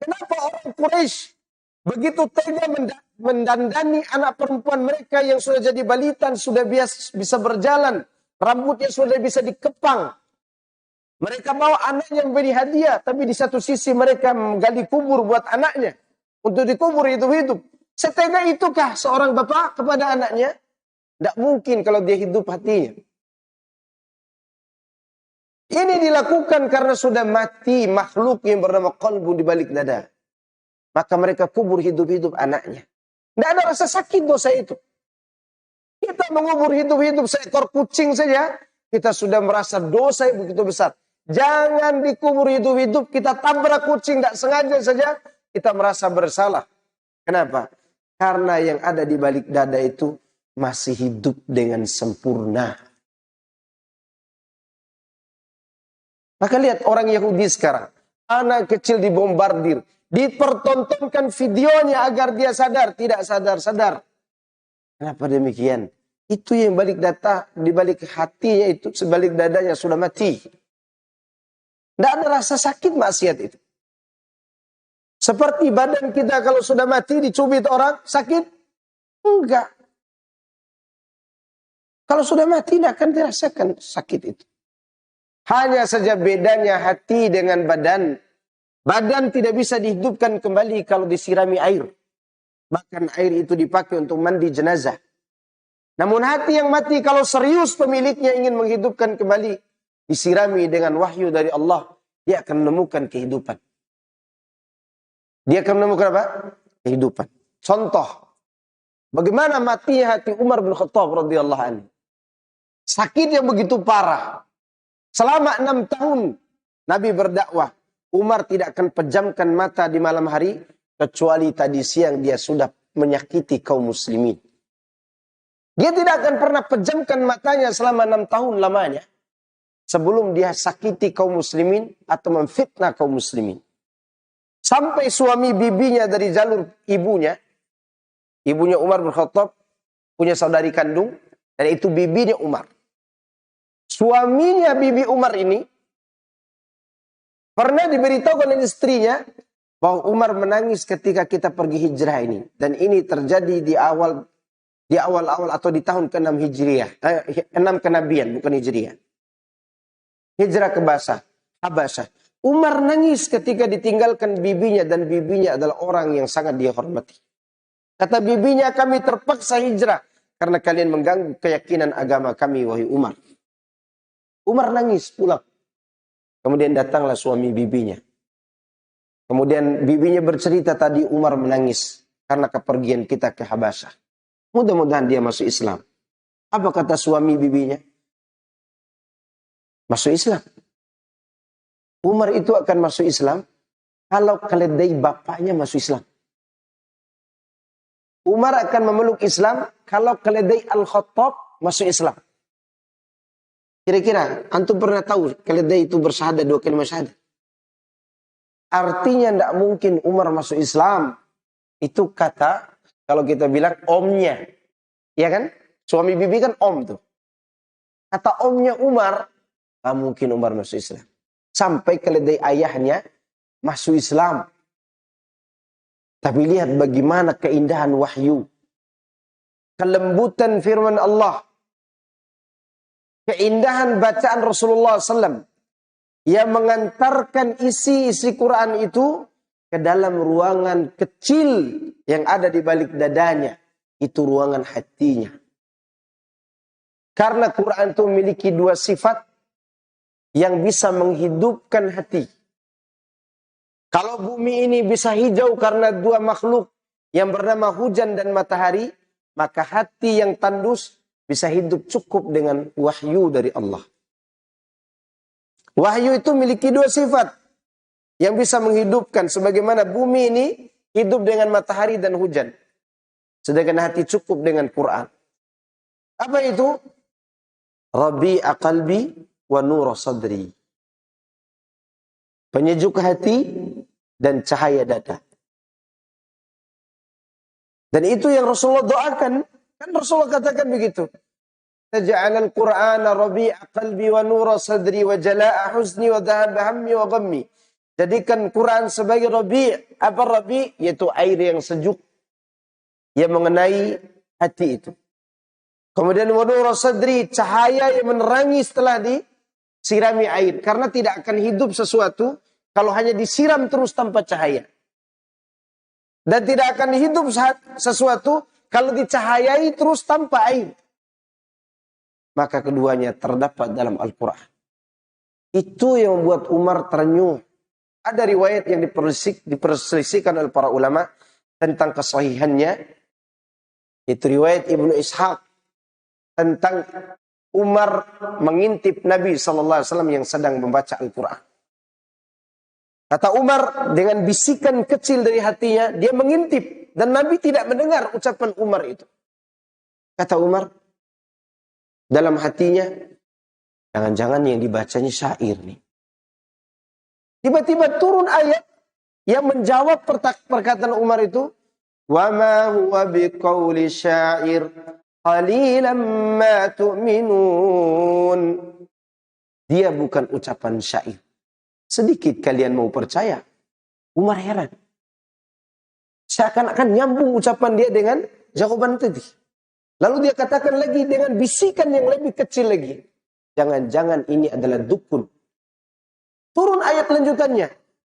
Kenapa orang Quraisy begitu tega mendandani anak perempuan mereka yang sudah jadi balitan, sudah bisa berjalan, rambutnya sudah bisa dikepang. Mereka bawa anaknya memberi hadiah, tapi di satu sisi mereka menggali kubur buat anaknya. Untuk dikubur hidup-hidup. Setega itukah seorang bapak kepada anaknya? Tidak mungkin kalau dia hidup hatinya. Ini dilakukan karena sudah mati makhluk yang bernama qalbu di balik dada. Maka mereka kubur hidup-hidup anaknya. Tidak ada rasa sakit dosa itu. Kita mengubur hidup-hidup seekor kucing saja, kita sudah merasa dosa yang begitu besar. Jangan dikubur hidup-hidup, kita tabrak kucing, tidak sengaja saja, kita merasa bersalah. Kenapa? Karena yang ada di balik dada itu masih hidup dengan sempurna. Maka lihat orang Yahudi sekarang. Anak kecil dibombardir. Dipertontonkan videonya agar dia sadar. Tidak sadar-sadar. Kenapa demikian? Itu yang balik data, di balik hatinya itu, sebalik dadanya sudah mati. Tidak ada rasa sakit maksiat itu. Seperti badan kita kalau sudah mati dicubit orang, sakit? Enggak. Kalau sudah mati tidak akan dirasakan sakit itu. Hanya saja bedanya hati dengan badan. Badan tidak bisa dihidupkan kembali kalau disirami air. Bahkan air itu dipakai untuk mandi jenazah. Namun hati yang mati kalau serius pemiliknya ingin menghidupkan kembali, disirami dengan wahyu dari Allah, dia akan menemukan kehidupan. Dia akan menemukan apa? Kehidupan. Contoh, bagaimana matinya hati Umar bin Khattab radhiyallahu anhu. Sakit yang begitu parah. Selama 6 tahun Nabi berdakwah, Umar tidak akan pejamkan mata di malam hari, kecuali tadi siang dia sudah menyakiti kaum muslimin. Dia tidak akan pernah pejamkan matanya selama 6 tahun lamanya, sebelum dia sakiti kaum muslimin atau memfitnah kaum muslimin. Sampai suami bibinya dari jalur ibunya Umar bin Khattab punya saudari kandung, dan itu bibinya Umar. Suaminya bibi Umar ini pernah diberitahu oleh istrinya bahwa Umar menangis ketika kita pergi hijrah ini. Dan ini terjadi di awal-awal atau di tahun ke-6 Hijriah. 6 kenabian, bukan Hijriah. Hijrah ke Habasyah. Umar nangis ketika ditinggalkan bibinya dan bibinya adalah orang yang sangat dia hormati. Kata bibinya, kami terpaksa hijrah karena kalian mengganggu keyakinan agama kami, wahai Umar. Umar nangis pulang. Kemudian datanglah suami bibinya. Kemudian bibinya bercerita tadi Umar menangis karena kepergian kita ke Habasyah. Mudah-mudahan dia masuk Islam. Apa kata suami bibinya? Masuk Islam. Umar itu akan masuk Islam kalau keledai bapaknya masuk Islam. Umar akan memeluk Islam kalau keledai Al-Khattab masuk Islam. Kira-kira antum pernah tahu keledai itu bersyahadat 2 kalimat syahadat? Artinya tidak mungkin Umar masuk Islam. Itu kata kalau kita bilang omnya. Ya kan? Suami bibi kan om tuh. Kata omnya Umar, tidak mungkin Umar masuk Islam. Sampai keledai ayahnya masuk Islam. Tapi lihat bagaimana keindahan wahyu. Kelembutan firman Allah. Keindahan bacaan Rasulullah SAW. Yang mengantarkan isi-isi Quran itu ke dalam ruangan kecil yang ada di balik dadanya. Itu ruangan hatinya. Karena Quran itu memiliki 2 sifat yang bisa menghidupkan hati. Kalau bumi ini bisa hijau karena 2 makhluk yang bernama hujan dan matahari, maka hati yang tandus bisa hidup cukup dengan wahyu dari Allah. Wahyu itu memiliki 2 sifat yang bisa menghidupkan, sebagaimana bumi ini hidup dengan matahari dan hujan. Sedangkan hati cukup dengan Quran. Apa itu? Rabi'a qalbi wa nura sadri. Penyejuk hati dan cahaya dada. Dan itu yang Rasulullah doakan. Kan Rasulullah katakan begitu. Taj'alal Qur'ana rabi'a qalbi wa nura sadri wa jala'a huzni wa dhahaba hammi wa ghammi. Jadikan Quran sebagai rabi'. Apa rabi'? Yaitu air yang sejuk yang mengenai hati itu. Kemudian wa nura sadri, cahaya yang menerangi setelah disirami air. Karena tidak akan hidup sesuatu kalau hanya disiram terus tanpa cahaya. Dan tidak akan hidup sesuatu kalau dicahayai terus tanpa air. Maka keduanya terdapat dalam Al-Quran. Itu yang membuat Umar terenyuh. Ada riwayat yang diperselisihkan oleh para ulama tentang kesahihannya. Itu riwayat Ibnu Ishaq tentang Umar mengintip Nabi SAW yang sedang membaca Al-Quran. Kata Umar dengan bisikan kecil dari hatinya, dia mengintip. Dan Nabi tidak mendengar ucapan Umar itu. Kata Umar, dalam hatinya, jangan-jangan yang dibacanya syair nih. Tiba-tiba turun ayat yang menjawab perkataan Umar itu. Wa ma huwa biqauli syair qalilan ma tu'minun. Dia bukan ucapan syair. Sedikit kalian mau percaya. Umar heran. Seakan-akan nyambung ucapan dia dengan jawaban tadi. Lalu dia katakan lagi dengan bisikan yang lebih kecil lagi. Jangan-jangan ini adalah dukun. Turun ayat lanjutannya.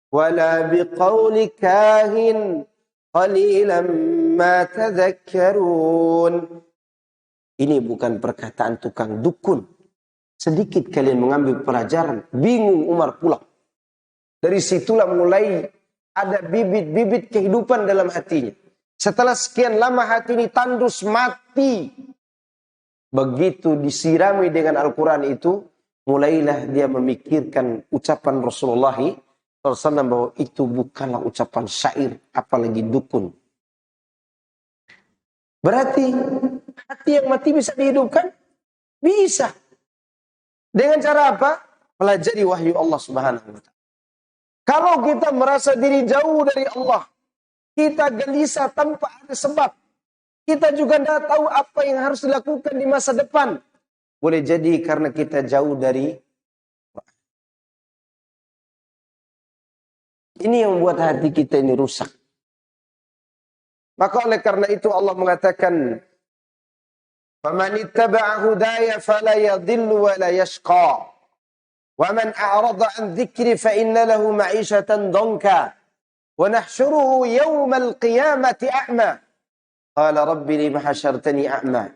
Wala biqauli kahin qalilan ma tadhakkarun. Ini bukan perkataan tukang dukun. Sedikit kalian mengambil pelajaran. Bingung Umar pulang. Dari situlah mulai ada bibit-bibit kehidupan dalam hatinya. Setelah sekian lama hati ini tandus mati. Begitu disirami dengan Al-Quran itu, mulailah dia memikirkan ucapan Rasulullah SAW bahwa itu bukanlah ucapan syair, apalagi dukun. Berarti hati yang mati bisa dihidupkan? Bisa. Dengan cara apa? Pelajari wahyu Allah Subhanahu wa ta'ala. Kalau kita merasa diri jauh dari Allah, kita gelisah tanpa ada sebab. Kita juga tidak tahu apa yang harus dilakukan di masa depan. Boleh jadi karena kita jauh dari Allah. Ini yang membuat hati kita ini rusak. Maka oleh karena itu Allah mengatakan, "Faman ittaba'a hudaya fala yadhillu wa la yashqa." Wa man a'rada an dzikri fa inna lahu ma'isyatan dhanka wa nahsyuruhu yawmal qiyamati a'ma. Qala rabbi lima hasyartani a'ma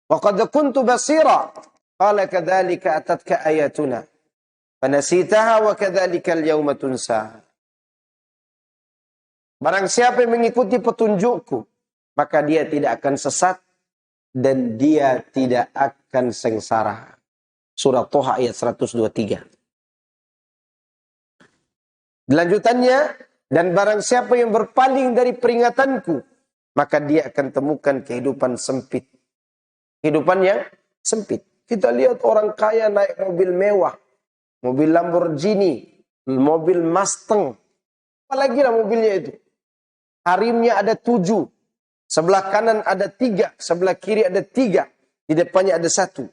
wa qad kuntu basira. Qala kadzalika atatka ayatuna fanasitaha wa kadzalika al-yawma tunsa. Barang siapa yang mengikuti petunjukku, maka dia tidak akan sesat dan dia tidak akan sengsara. Surah Toha ayat 123. Lanjutannya, dan barang siapa yang berpaling dari peringatanku, maka dia akan temukan kehidupan sempit. Kehidupan yang sempit. Kita lihat orang kaya naik mobil mewah, mobil Lamborghini, mobil Mustang. Apalagi lah mobilnya itu. Harimnya ada 7. Sebelah kanan ada 3. Sebelah kiri ada 3. Di depannya ada 1.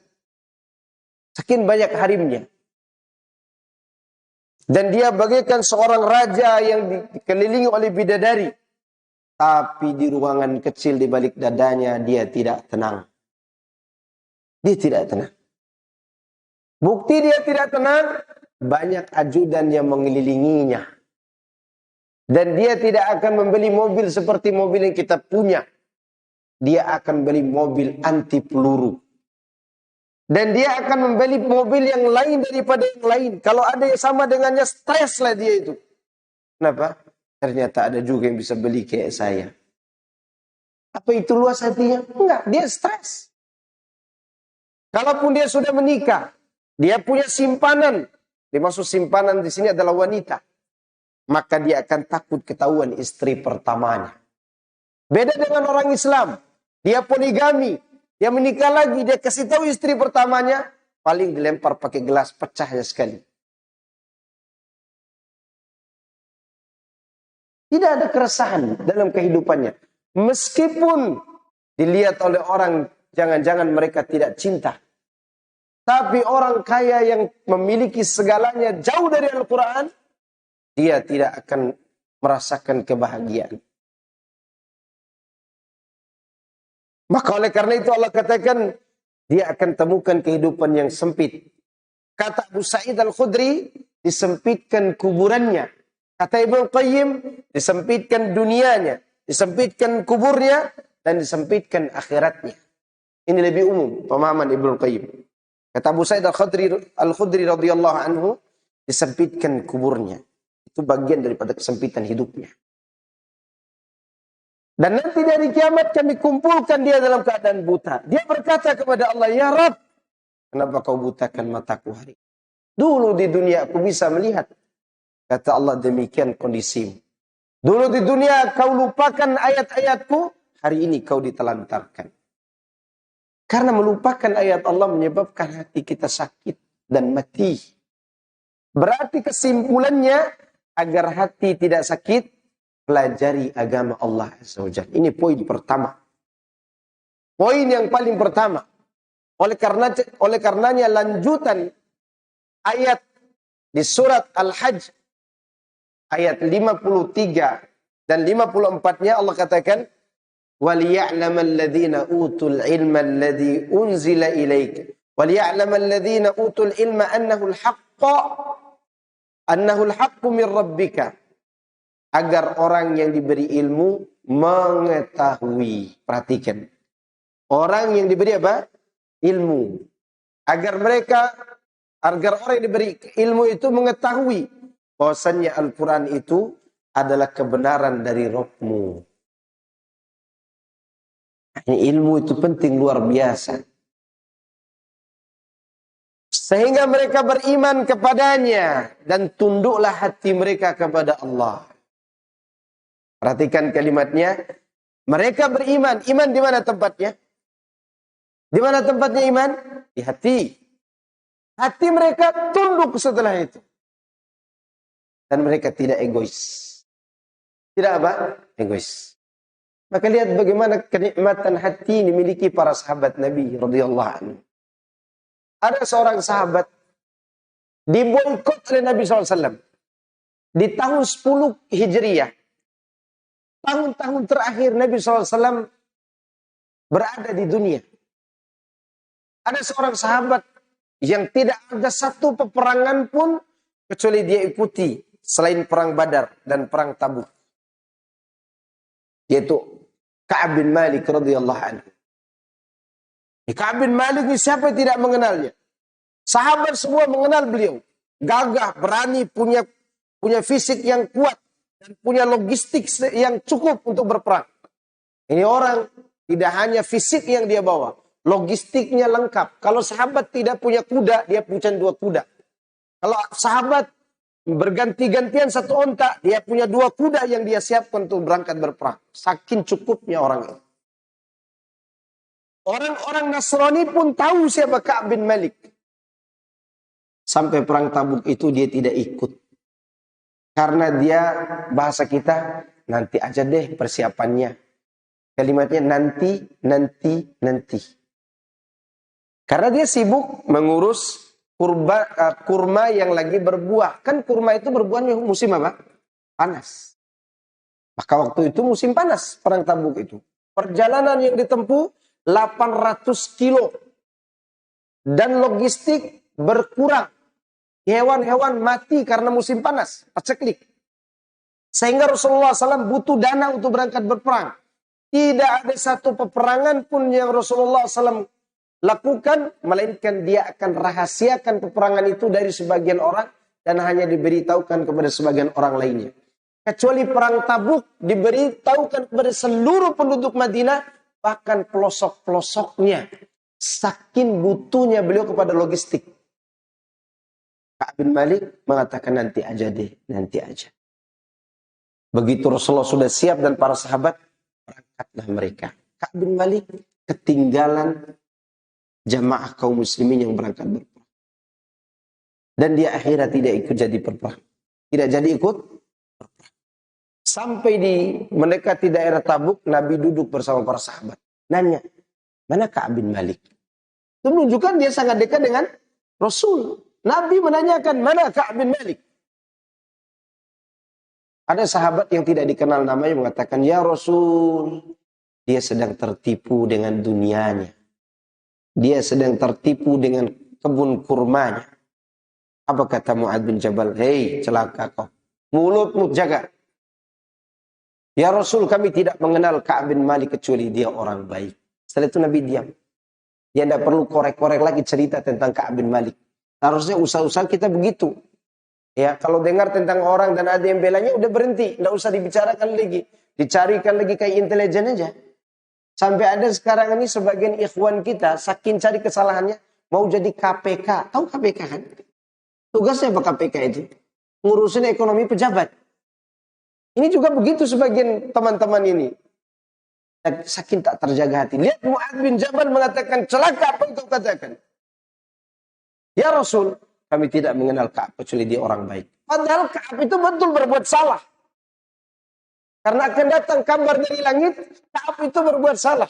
Saking banyak harimnya. Dan dia bagaikan seorang raja yang dikelilingi oleh bidadari. Tapi di ruangan kecil di balik dadanya dia tidak tenang. Dia tidak tenang. Bukti dia tidak tenang, banyak ajudan yang mengelilinginya. Dan dia tidak akan membeli mobil seperti mobil yang kita punya. Dia akan beli mobil anti peluru. Dan dia akan membeli mobil yang lain daripada yang lain. Kalau ada yang sama dengannya, stres lah dia itu. Kenapa? Ternyata ada juga yang bisa beli kayak saya. Apa itu luas hatinya? Enggak, dia stres. Kalaupun dia sudah menikah, dia punya simpanan. Dimaksud simpanan di sini adalah wanita. Maka dia akan takut ketahuan istri pertamanya. Beda dengan orang Islam. Dia poligami. Dia menikah lagi. Dia kasih tahu istri pertamanya. Paling dilempar pakai gelas pecahnya sekali. Tidak ada keresahan dalam kehidupannya. Meskipun dilihat oleh orang, jangan-jangan mereka tidak cinta. Tapi orang kaya yang memiliki segalanya jauh dari Al-Quran, dia tidak akan merasakan kebahagiaan. Maka oleh karena itu Allah katakan, dia akan temukan kehidupan yang sempit. Kata Abu Sa'id Al-Khudri, disempitkan kuburannya. Kata Ibnu Qayyim, disempitkan dunianya, disempitkan kuburnya, dan disempitkan akhiratnya. Ini lebih umum pemahaman Ibnu Qayyim. Kata Abu Sa'id Al-Khudri radhiyallahu anhu, disempitkan kuburnya. Itu bagian daripada kesempitan hidupnya. Dan nanti dari kiamat kami kumpulkan dia dalam keadaan buta. Dia berkata kepada Allah, ya Rabb, kenapa kau butakan mataku hari ini? Dulu di dunia aku bisa melihat. Kata Allah, demikian kondisimu. Dulu di dunia kau lupakan ayat-ayatku, hari ini kau ditelantarkan. Karena melupakan ayat Allah menyebabkan hati kita sakit dan mati. Berarti kesimpulannya, agar hati tidak sakit, pelajari agama Allah Azza wa Jalla. Ini poin pertama. Poin yang paling pertama. Oleh karenanya lanjutan ayat di surat Al-Hajj ayat 53 dan 54-nya Allah katakan, وَلِيَعْلَمَ الَّذِينَ أُوتُوا الْعِلْمَ الَّذِي أُنْزِلَ إِلَيْكَ وَلِيَعْلَمَ الَّذِينَ أُوتُوا الْعِلْمَ أَنَّهُ الْحَقُّ مِنْ رَبِّكَ. Agar orang yang diberi ilmu mengetahui. Perhatikan. Orang yang diberi apa? Ilmu. Agar orang yang diberi ilmu itu mengetahui bahwasannya Al-Quran itu adalah kebenaran dari Rabb-Mu. Ini ilmu itu penting luar biasa. Sehingga mereka beriman kepadanya dan tunduklah hati mereka kepada Allah. Perhatikan kalimatnya. Mereka beriman. Iman di mana tempatnya? Di mana tempatnya iman? Di hati. Hati mereka tunduk setelah itu. Dan mereka tidak egois. Tidak apa? Egois. Maka lihat bagaimana kenikmatan hati ini dimiliki para sahabat Nabi radhiyallahu anhu. Ada seorang sahabat diboikot oleh Nabi SAW. Di tahun 10 Hijriah. Tahun-tahun terakhir Nabi SAW berada di dunia. Ada seorang sahabat yang tidak ada satu peperangan pun kecuali dia ikuti selain perang Badar dan perang Tabuk. Yaitu Ka'ab bin Malik radhiyallahu anhu. Ka'ab bin Malik ini siapa yang tidak mengenalnya? Sahabat semua mengenal beliau. Gagah, berani, punya fisik yang kuat dan punya logistik yang cukup untuk berperang. Ini orang tidak hanya fisik yang dia bawa, logistiknya lengkap. Kalau sahabat tidak punya kuda, dia punya 2 kuda. Kalau sahabat berganti-gantian 1 onta, dia punya 2 kuda yang dia siapkan untuk berangkat berperang. Saking cukupnya orang ini. Orang-orang Nasrani pun tahu siapa Ka'ab bin Malik. Sampai perang Tabuk itu dia tidak ikut. Karena dia, bahasa kita, nanti aja deh persiapannya. Kalimatnya nanti. Karena dia sibuk mengurus kurma yang lagi berbuah. Kan kurma itu berbuahnya musim apa? Panas. Maka waktu itu musim panas perang Tabuk itu. Perjalanan yang ditempuh 800 kilo. Dan logistik berkurang. Hewan-hewan mati karena musim panas. Paceklik. Sehingga Rasulullah SAW butuh dana untuk berangkat berperang. Tidak ada satu peperangan pun yang Rasulullah SAW lakukan, melainkan dia akan rahasiakan peperangan itu dari sebagian orang dan hanya diberitahukan kepada sebagian orang lainnya. Kecuali perang Tabuk diberitahukan kepada seluruh penduduk Madinah, bahkan pelosok-pelosoknya. Saking butuhnya beliau kepada logistik. Ka'ab bin Malik mengatakan nanti aja deh, nanti aja. Begitu Rasulullah sudah siap dan para sahabat, berangkatlah mereka. Ka'ab bin Malik ketinggalan jamaah kaum muslimin yang berangkat berperang. Dan dia akhirnya tidak ikut jadi berperang. Tidak jadi ikut berperang. Sampai di mendekati daerah Tabuk, Nabi duduk bersama para sahabat. Nanya, mana Ka'ab bin Malik? Itu menunjukkan dia sangat dekat dengan Rasul. Nabi menanyakan, mana Ka'ab bin Malik? Ada sahabat yang tidak dikenal namanya mengatakan, ya Rasul, dia sedang tertipu dengan dunianya. Dia sedang tertipu dengan kebun kurmanya. Apa kata Mu'adz bin Jabal? Hei, celaka kau. Mulutmu jaga. Ya Rasul, kami tidak mengenal Ka'ab bin Malik kecuali dia orang baik. Setelah itu Nabi diam. Dia tidak perlu korek-korek lagi cerita tentang Ka'ab bin Malik. Harusnya usaha-usaha kita begitu. Ya, kalau dengar tentang orang dan ada yang belanya, udah berhenti. Tidak usah dibicarakan lagi. Dicarikan lagi kayak intelijen aja. Sampai ada sekarang ini sebagian ikhwan kita, saking cari kesalahannya, mau jadi KPK. Tahu KPK kan? Tugasnya apa KPK itu? Ngurusin ekonomi pejabat. Ini juga begitu sebagian teman-teman ini. Saking tak terjaga hati. Lihat Mu'adz bin Jabal mengatakan, celaka apa yang kau katakan? Ya Rasul, kami tidak mengenal Ka'ab kecuali dia orang baik. Padahal Ka'ab itu betul berbuat salah. Karena akan datang kabar dari langit, Ka'ab itu berbuat salah.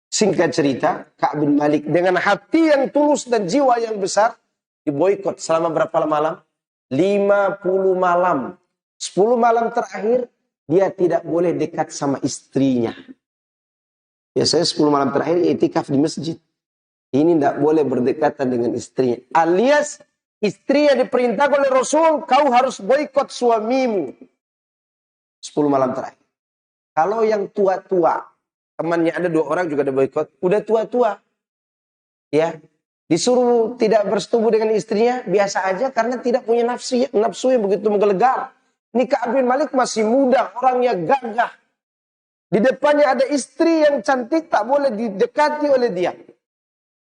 Singkat cerita, Ka'ab bin Malik dengan hati yang tulus dan jiwa yang besar, diboikot selama berapa malam? 50 malam. 10 malam terakhir, dia tidak boleh dekat sama istrinya. Biasanya 10 malam terakhir iktikaf di masjid. Ini tidak boleh berdekatan dengan istrinya. Alias istri yang diperintahkan oleh Rasul, kau harus boikot suamimu. 10 malam terakhir. Kalau yang tua-tua, temannya ada 2 orang juga ada boikot, udah tua-tua. Ya, disuruh tidak bersetubuh dengan istrinya, biasa aja karena tidak punya nafsu yang begitu menggelegar. Ini Ka'ab bin Malik masih muda, orangnya gagah. Di depannya ada istri yang cantik, tak boleh didekati oleh dia.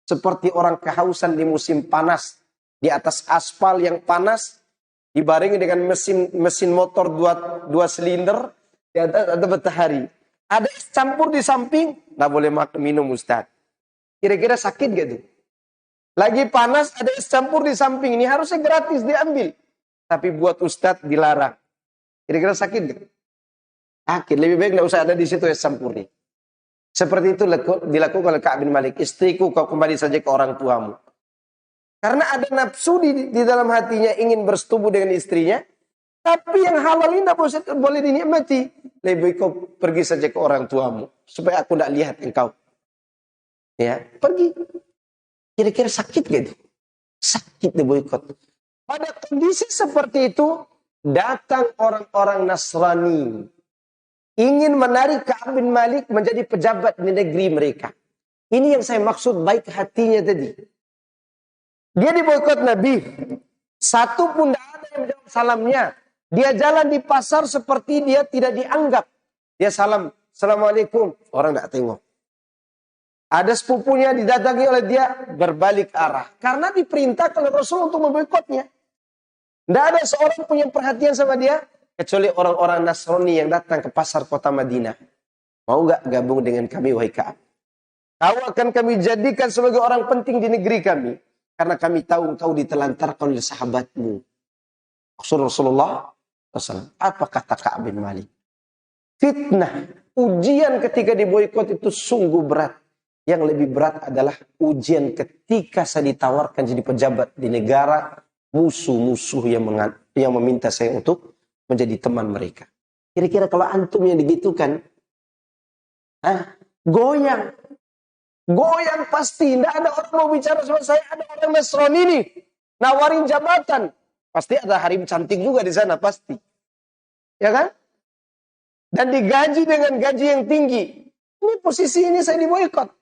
Seperti orang kehausan di musim panas. Di atas aspal yang panas. Dibarengi dengan mesin motor 2 silinder. Di atas ada matahari. Ada es campur di samping. Nggak boleh minum Ustaz. Kira-kira sakit gak tuh? Lagi panas ada es campur di samping. Ini harusnya gratis diambil. Tapi buat Ustaz dilarang. Kira-kira sakit gak? Sakit. Lebih baik nggak usah ada di situ es campurnya. Seperti itu dilakukan oleh Ka'ab bin Malik. Istriku, kau kembali saja ke orang tuamu. Karena ada nafsu di dalam hatinya ingin bersetubuh dengan istrinya. Tapi yang halal ini tidak boleh dinikmati. Lebih baik kau pergi saja ke orang tuamu. Supaya aku tidak lihat engkau. Ya, pergi. Kira-kira sakit gak itu? Sakit diboikot. Pada kondisi seperti itu, datang orang-orang Nasrani. Ingin menarik Ka'ab bin Malik menjadi pejabat di negeri mereka. Ini yang saya maksud baik hatinya tadi. Dia diboikot Nabi. Satu pun tidak ada yang menjawab salamnya. Dia jalan di pasar seperti dia tidak dianggap. Dia salam, Assalamualaikum. Orang tidak tengok. Ada sepupunya didatangi oleh dia, berbalik arah. Karena diperintahkan oleh Rasul untuk memboikotnya. Tidak ada seorang pun yang perhatian sama dia. Kecuali orang-orang Nasrani yang datang ke pasar kota Madinah. Mau gak gabung dengan kami, wahai Ka'ab? Kau akan kami jadikan sebagai orang penting di negeri kami. Karena kami tahu engkau ditelantarkan oleh sahabatmu. Rasulullah SAW. Apa kata Ka'ab bin Malik? Fitnah, ujian ketika diboikot itu sungguh berat. Yang lebih berat adalah ujian ketika saya ditawarkan jadi pejabat di negara musuh-musuh yang meminta saya untuk menjadi teman mereka. Kira-kira kalau antum yang digitukan, goyang. Goyang pasti. Tidak ada orang mau bicara sama saya. Ada orang Nasrani nih. Nawarin jabatan. Pasti ada harim cantik juga di sana. Pasti. Ya kan? Dan digaji dengan gaji yang tinggi. Ini posisi ini saya diboikot.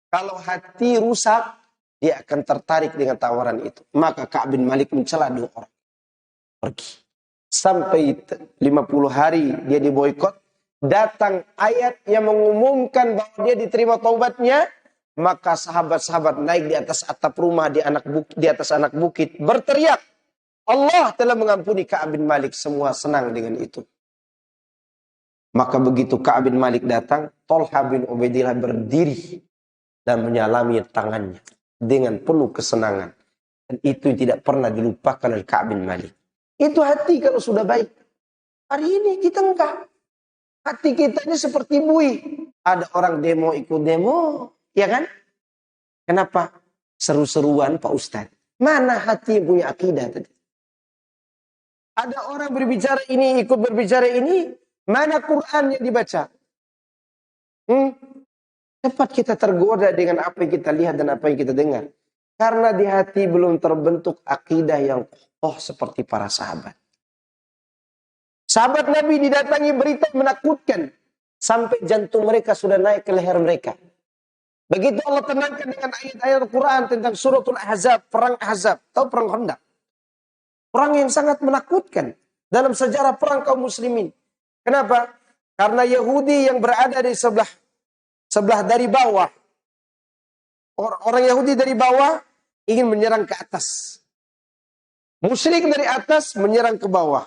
Kalau hati rusak, dia akan tertarik dengan tawaran itu. Maka Ka'ab bin Malik mencela 2 orang. Pergi. Sampai 50 hari dia diboikot. Datang ayat yang mengumumkan bahwa dia diterima taubatnya. Maka sahabat-sahabat naik di atas atap rumah di atas anak bukit. Berteriak. Allah telah mengampuni Ka'ab bin Malik. Semua senang dengan itu. Maka begitu Ka'ab bin Malik datang. Tolha bin Ubaidillah berdiri. Dan menyalami tangannya. Dengan penuh kesenangan. Dan itu tidak pernah dilupakan oleh Ka'ab bin Malik. Itu hati kalau sudah baik. Hari ini kita enggak. Hati kita ini seperti buih. Ada orang demo ikut demo. Ya kan? Kenapa? Seru-seruan Pak Ustadz. Mana hati yang punya akidah tadi? Ada orang berbicara ini, ikut berbicara ini. Mana Quran yang dibaca? Cepat kita tergoda dengan apa yang kita lihat dan apa yang kita dengar. Karena di hati belum terbentuk akidah yang kokoh seperti para sahabat. Sahabat Nabi didatangi berita menakutkan. Sampai jantung mereka sudah naik ke leher mereka. Begitu Allah tenangkan dengan ayat-ayat Al-Quran tentang suratul Ahzab, perang Ahzab, atau perang Khandaq. Perang yang sangat menakutkan dalam sejarah perang kaum muslimin. Kenapa? Karena Yahudi yang berada di sebelah dari bawah. Orang Yahudi dari bawah ingin menyerang ke atas. Musyrik dari atas menyerang ke bawah.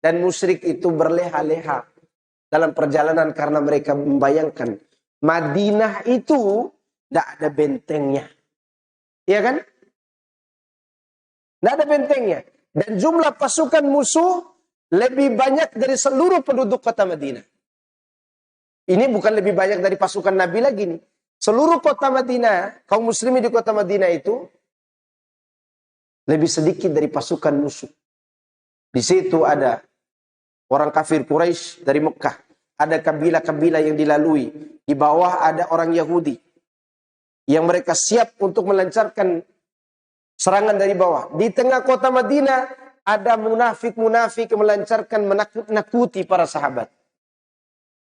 Dan musyrik itu berleha-leha dalam perjalanan karena mereka membayangkan Madinah itu tidak ada bentengnya. Iya kan? Tidak ada bentengnya. Dan jumlah pasukan musuh lebih banyak dari seluruh penduduk kota Madinah. Ini bukan lebih banyak dari pasukan Nabi lagi nih. Seluruh kota Madinah, kaum muslimin di kota Madinah itu lebih sedikit dari pasukan musuh. Di situ ada orang kafir Quraisy dari Mekah. Ada kabilah-kabilah yang dilalui. Di bawah ada orang Yahudi. Yang mereka siap untuk melancarkan serangan dari bawah. Di tengah kota Madinah ada munafik-munafik yang melancarkan menakut-nakuti para sahabat.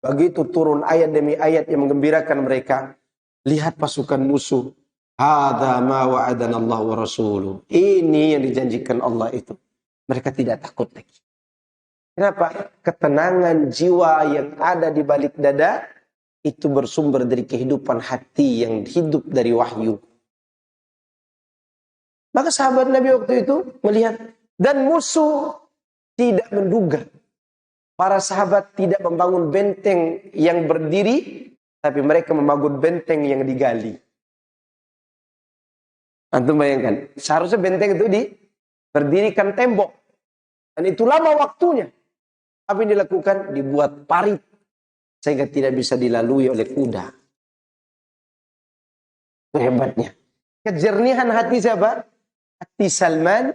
Begitu turun ayat demi ayat yang menggembirakan mereka. Lihat pasukan musuh. Hadza ma wa'adana Allah wa rasuluh. Ini yang dijanjikan Allah itu. Mereka tidak takut lagi. Kenapa? Ketenangan jiwa yang ada di balik dada itu bersumber dari kehidupan hati yang hidup dari wahyu. Maka sahabat Nabi waktu itu melihat dan musuh tidak menduga. Para sahabat tidak membangun benteng yang berdiri, tapi mereka membangun benteng yang digali. Antum bayangkan, seharusnya benteng itu berdirikan tembok. Dan itu lama waktunya. Apa yang dilakukan? Dibuat parit. Sehingga tidak bisa dilalui oleh kuda. Itu hebatnya. Kejernihan hati siapa? Hati Salman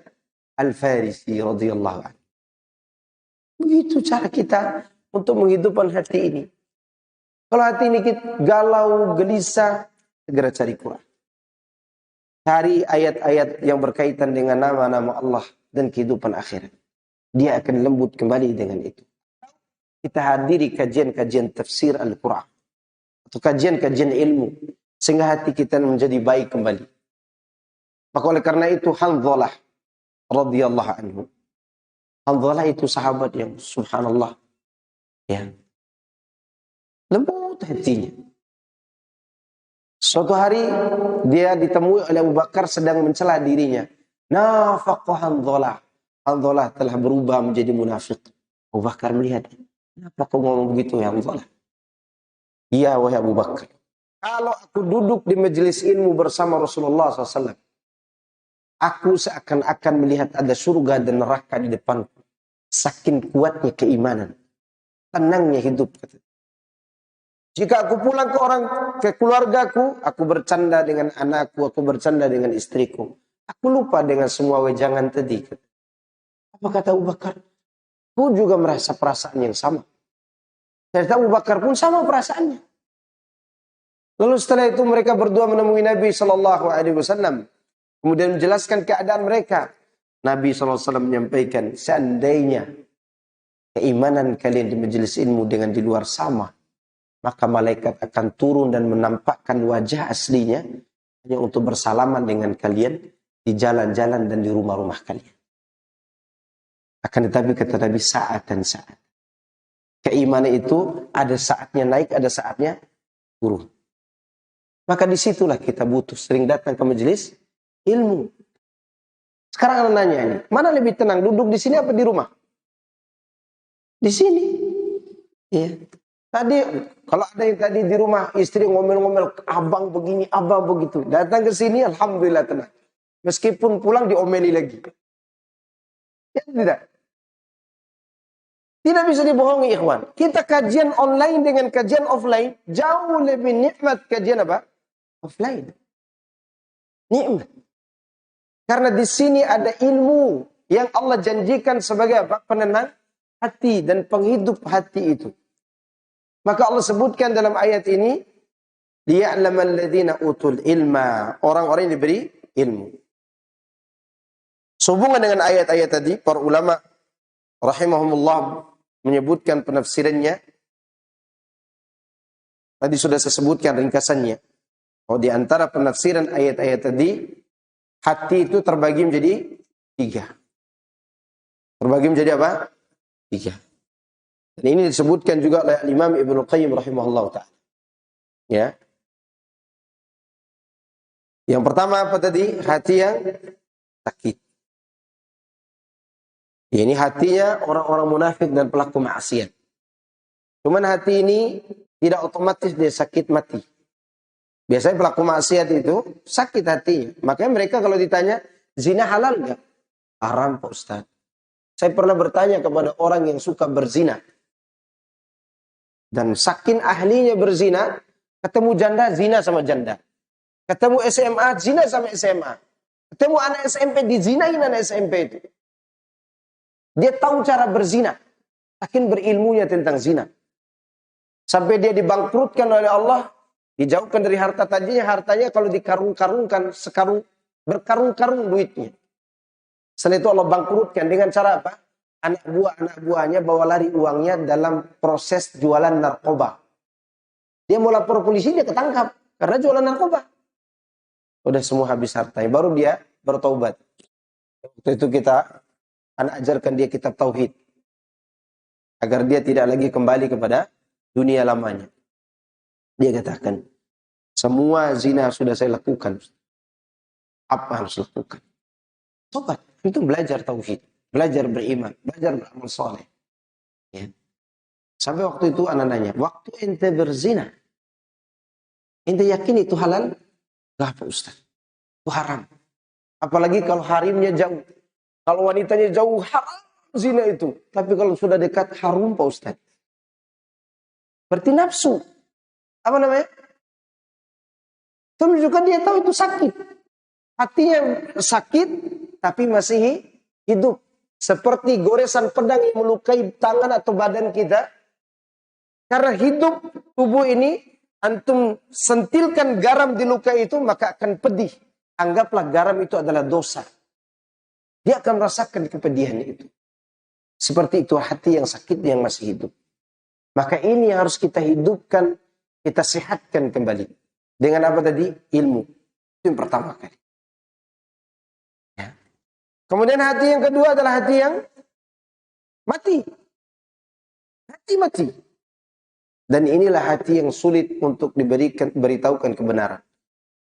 Al-Farisi radhiyallahu anhu. Begitu cara kita untuk menghidupkan hati ini. Kalau hati ini kita galau, gelisah, segera cari Quran. Cari ayat-ayat yang berkaitan dengan nama-nama Allah dan kehidupan akhirat. Dia akan lembut kembali dengan itu. Kita hadiri kajian-kajian tafsir Al-Quran. Atau kajian-kajian ilmu. Sehingga hati kita menjadi baik kembali. Maka oleh karena itu Hanzalah radhiyallahu anhu. Hanzalah itu sahabat yang subhanallah. Ya. Lembut hatinya. Suatu hari dia ditemui oleh Abu Bakar sedang mencela dirinya. Nafaqah Hanzalah. Hanzalah telah berubah menjadi munafik. Abu Bakar melihat. Kenapa kau ngomong begitu ya Hanzalah? Iya wahai Abu Bakar. Kalau aku duduk di majelis ilmu bersama Rasulullah SAW. Aku seakan-akan melihat ada surga dan neraka di depanku. Saking kuatnya keimanan. Tenangnya hidup. Jika aku pulang ke keluargaku, aku bercanda dengan anakku, aku bercanda dengan istriku. Aku lupa dengan semua wejangan tadi. Apa kata Abu Bakar? Aku juga merasa perasaan yang sama. Ternyata Abu Bakar pun sama perasaannya. Lalu setelah itu mereka berdua menemui Nabi SAW. Kemudian menjelaskan keadaan mereka. Nabi SAW menyampaikan, seandainya keimanan kalian di majelis ilmu dengan di luar sama, maka malaikat akan turun dan menampakkan wajah aslinya hanya untuk bersalaman dengan kalian di jalan-jalan dan di rumah-rumah kalian. Akan tetapi kata Nabi saat dan saat. Keimanan itu ada saatnya naik, ada saatnya turun. Maka disitulah kita butuh sering datang ke majelis ilmu. Sekarang anda nanya ini, mana lebih tenang, duduk di sini apa di rumah? Di sini. Iya. Tadi kalau ada yang tadi di rumah istri ngomel-ngomel, abang begini, abang begitu. Datang ke sini, alhamdulillah tenang. Meskipun pulang diomeli lagi. Ya tidak. Tidak bisa dibohongi ikhwan. Kita kajian online dengan kajian offline jauh lebih nikmat kajian apa? Offline. Nikmat. Karena di sini ada ilmu yang Allah janjikan sebagai apa? Penenang hati dan penghidup hati itu. Maka Allah sebutkan dalam ayat ini, liya'lamal ladzina utul ilma, orang-orang yang diberi ilmu. Sehubungan dengan ayat-ayat tadi, para ulama rahimahumullah menyebutkan penafsirannya. Tadi sudah saya sebutkan ringkasannya. Oh, di antara penafsiran ayat-ayat tadi, hati itu terbagi menjadi 3. Terbagi menjadi apa? 3. Dan ini disebutkan juga oleh Imam Ibnu Qayyim rahimahullah ta'ala. Ya. Yang pertama apa tadi? Hati yang sakit. Ini hatinya orang-orang munafik dan pelaku maksiat. Cuman hati ini tidak otomatis dia sakit mati. Biasanya pelaku maksiat itu sakit hatinya. Makanya mereka kalau ditanya, zina halal enggak? Haram Pak Ustaz. Saya pernah bertanya kepada orang yang suka berzina. Dan saking ahlinya berzina, ketemu janda, zina sama janda. Ketemu SMA, zina sama SMA. Ketemu anak SMP, dizinain anak SMP itu. Dia tahu cara berzina. Saking berilmunya tentang zina. Sampai dia dibangkrutkan oleh Allah. Dijauhkan dari harta tadinya. Hartanya kalau dikarung-karungkan, berkarung-karung duitnya. Setelah itu Allah bangkrutkan dengan cara apa? Anak buahnya bawa lari uangnya dalam proses jualan narkoba. Dia mau lapor polisi, dia ketangkap. Karena jualan narkoba. Udah semua habis hartanya. Baru dia bertaubat. Waktu itu anak ajarkan dia kitab tauhid. Agar dia tidak lagi kembali kepada dunia lamanya. Dia katakan, semua zina sudah saya lakukan. Apa harus lakukan? Tobat. Itu belajar tauhid. Belajar beriman. Belajar beramal soleh. Ya. Sampai waktu itu anak nanya, waktu ente berzina, ente yakin itu halal? Gak Pak Ustaz. Itu haram. Apalagi kalau harimnya jauh. Kalau wanitanya jauh, haram zina itu. Tapi kalau sudah dekat, haram Pak Ustaz. Berarti nafsu. Apa namanya? Itu menunjukkan dia tahu itu sakit. Hatinya sakit, tapi masih hidup. Seperti goresan pedang yang melukai tangan atau badan kita. Karena hidup tubuh ini, antum sentilkan garam di luka itu, maka akan pedih. Anggaplah garam itu adalah dosa. Dia akan merasakan kepedihan itu. Seperti itu hati yang sakit yang masih hidup. Maka ini yang harus kita hidupkan, kita sehatkan kembali. Dengan apa tadi? Ilmu. Itu yang pertama kali. Ya. Kemudian hati yang kedua adalah hati yang mati. Hati mati. Dan inilah hati yang sulit untuk diberitahukan kebenaran.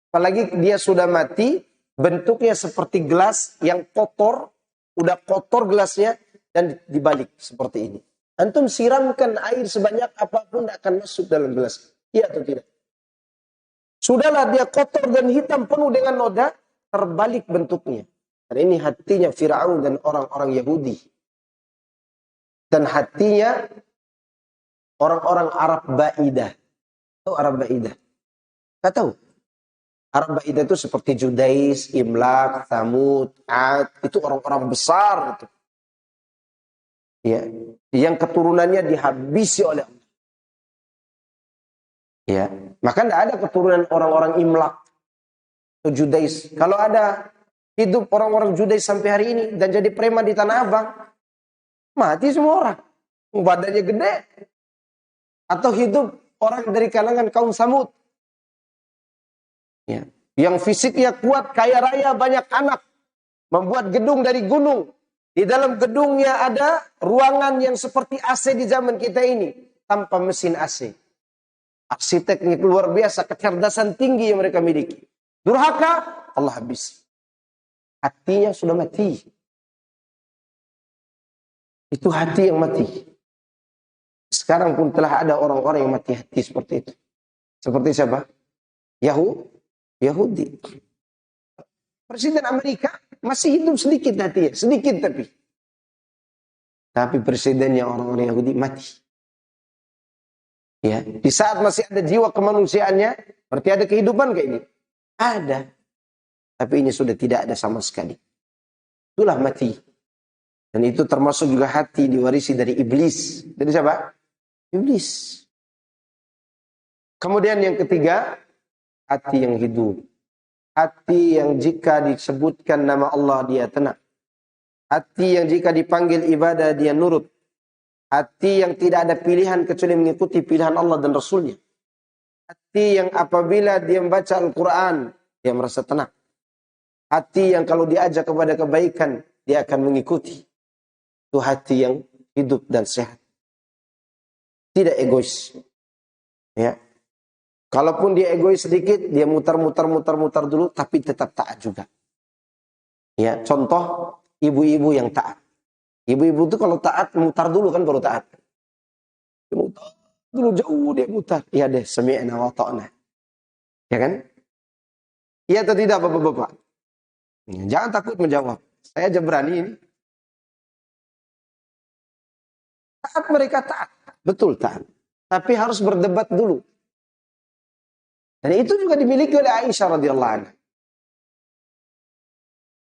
Apalagi dia sudah mati, bentuknya seperti gelas yang kotor, udah kotor gelasnya, dan dibalik seperti ini. Antum siramkan air sebanyak apapun tidak akan masuk dalam gelas. Iya atau tidak? Sudahlah dia kotor dan hitam penuh dengan noda, terbalik bentuknya. Dan ini hatinya Fir'aun dan orang-orang Yahudi. Dan hatinya orang-orang Arab Ba'idah. Tahu Arab Ba'idah? Tidak tahu. Arab Ba'idah itu seperti Judais, Imlak, Thamud, Ad. Itu orang-orang besar. Itu. Ya, yang keturunannya dihabisi oleh Allah. Ya, maka tidak ada keturunan orang-orang Imlak atau Judais. Kalau ada hidup orang-orang Judais sampai hari ini dan jadi preman di Tanah Abang, mati semua orang. Badannya gede. Atau hidup orang dari kalangan kaum Samud. Ya. Yang fisiknya kuat, kaya raya, banyak anak. Membuat gedung dari gunung. Di dalam gedungnya ada ruangan yang seperti AC di zaman kita ini. Tanpa mesin AC. Arsiteknya luar biasa. Kecerdasan tinggi yang mereka miliki. Durhaka, Allah habis. Hatinya sudah mati. Itu hati yang mati. Sekarang pun telah ada orang-orang yang mati hati seperti itu. Seperti siapa? Yahudi. Presiden Amerika masih hidup sedikit hatinya. Sedikit tapi. Tapi presidennya orang-orang Yahudi mati. Ya, di saat masih ada jiwa kemanusiaannya, berarti ada kehidupan kayak ini. Ada. Tapi ini sudah tidak ada sama sekali. Itulah mati. Dan itu termasuk juga hati diwarisi dari iblis. Dari siapa? Iblis. Kemudian yang ketiga, hati yang hidup. Hati yang jika disebutkan nama Allah dia tenang. Hati yang jika dipanggil ibadah dia nurut. Hati yang tidak ada pilihan kecuali mengikuti pilihan Allah dan Rasulnya. Hati yang apabila dia membaca Al-Quran, dia merasa tenang. Hati yang kalau diajak kepada kebaikan, dia akan mengikuti. Itu hati yang hidup dan sehat. Tidak egois. Ya. Kalaupun dia egois sedikit, dia mutar dulu, tapi tetap taat juga. Ya, contoh ibu-ibu yang taat. Ibu-ibu itu kalau taat, mutar dulu kan baru taat. Dia mutar dulu jauh dia mutar. Iya deh, sami'na wa ta'na. Ya kan? Iya atau tidak bapak-bapak? Jangan takut menjawab. Saya aja berani ini. Taat mereka taat. Betul taat. Tapi harus berdebat dulu. Dan itu juga dimiliki oleh Aisyah radhiyallahu anha.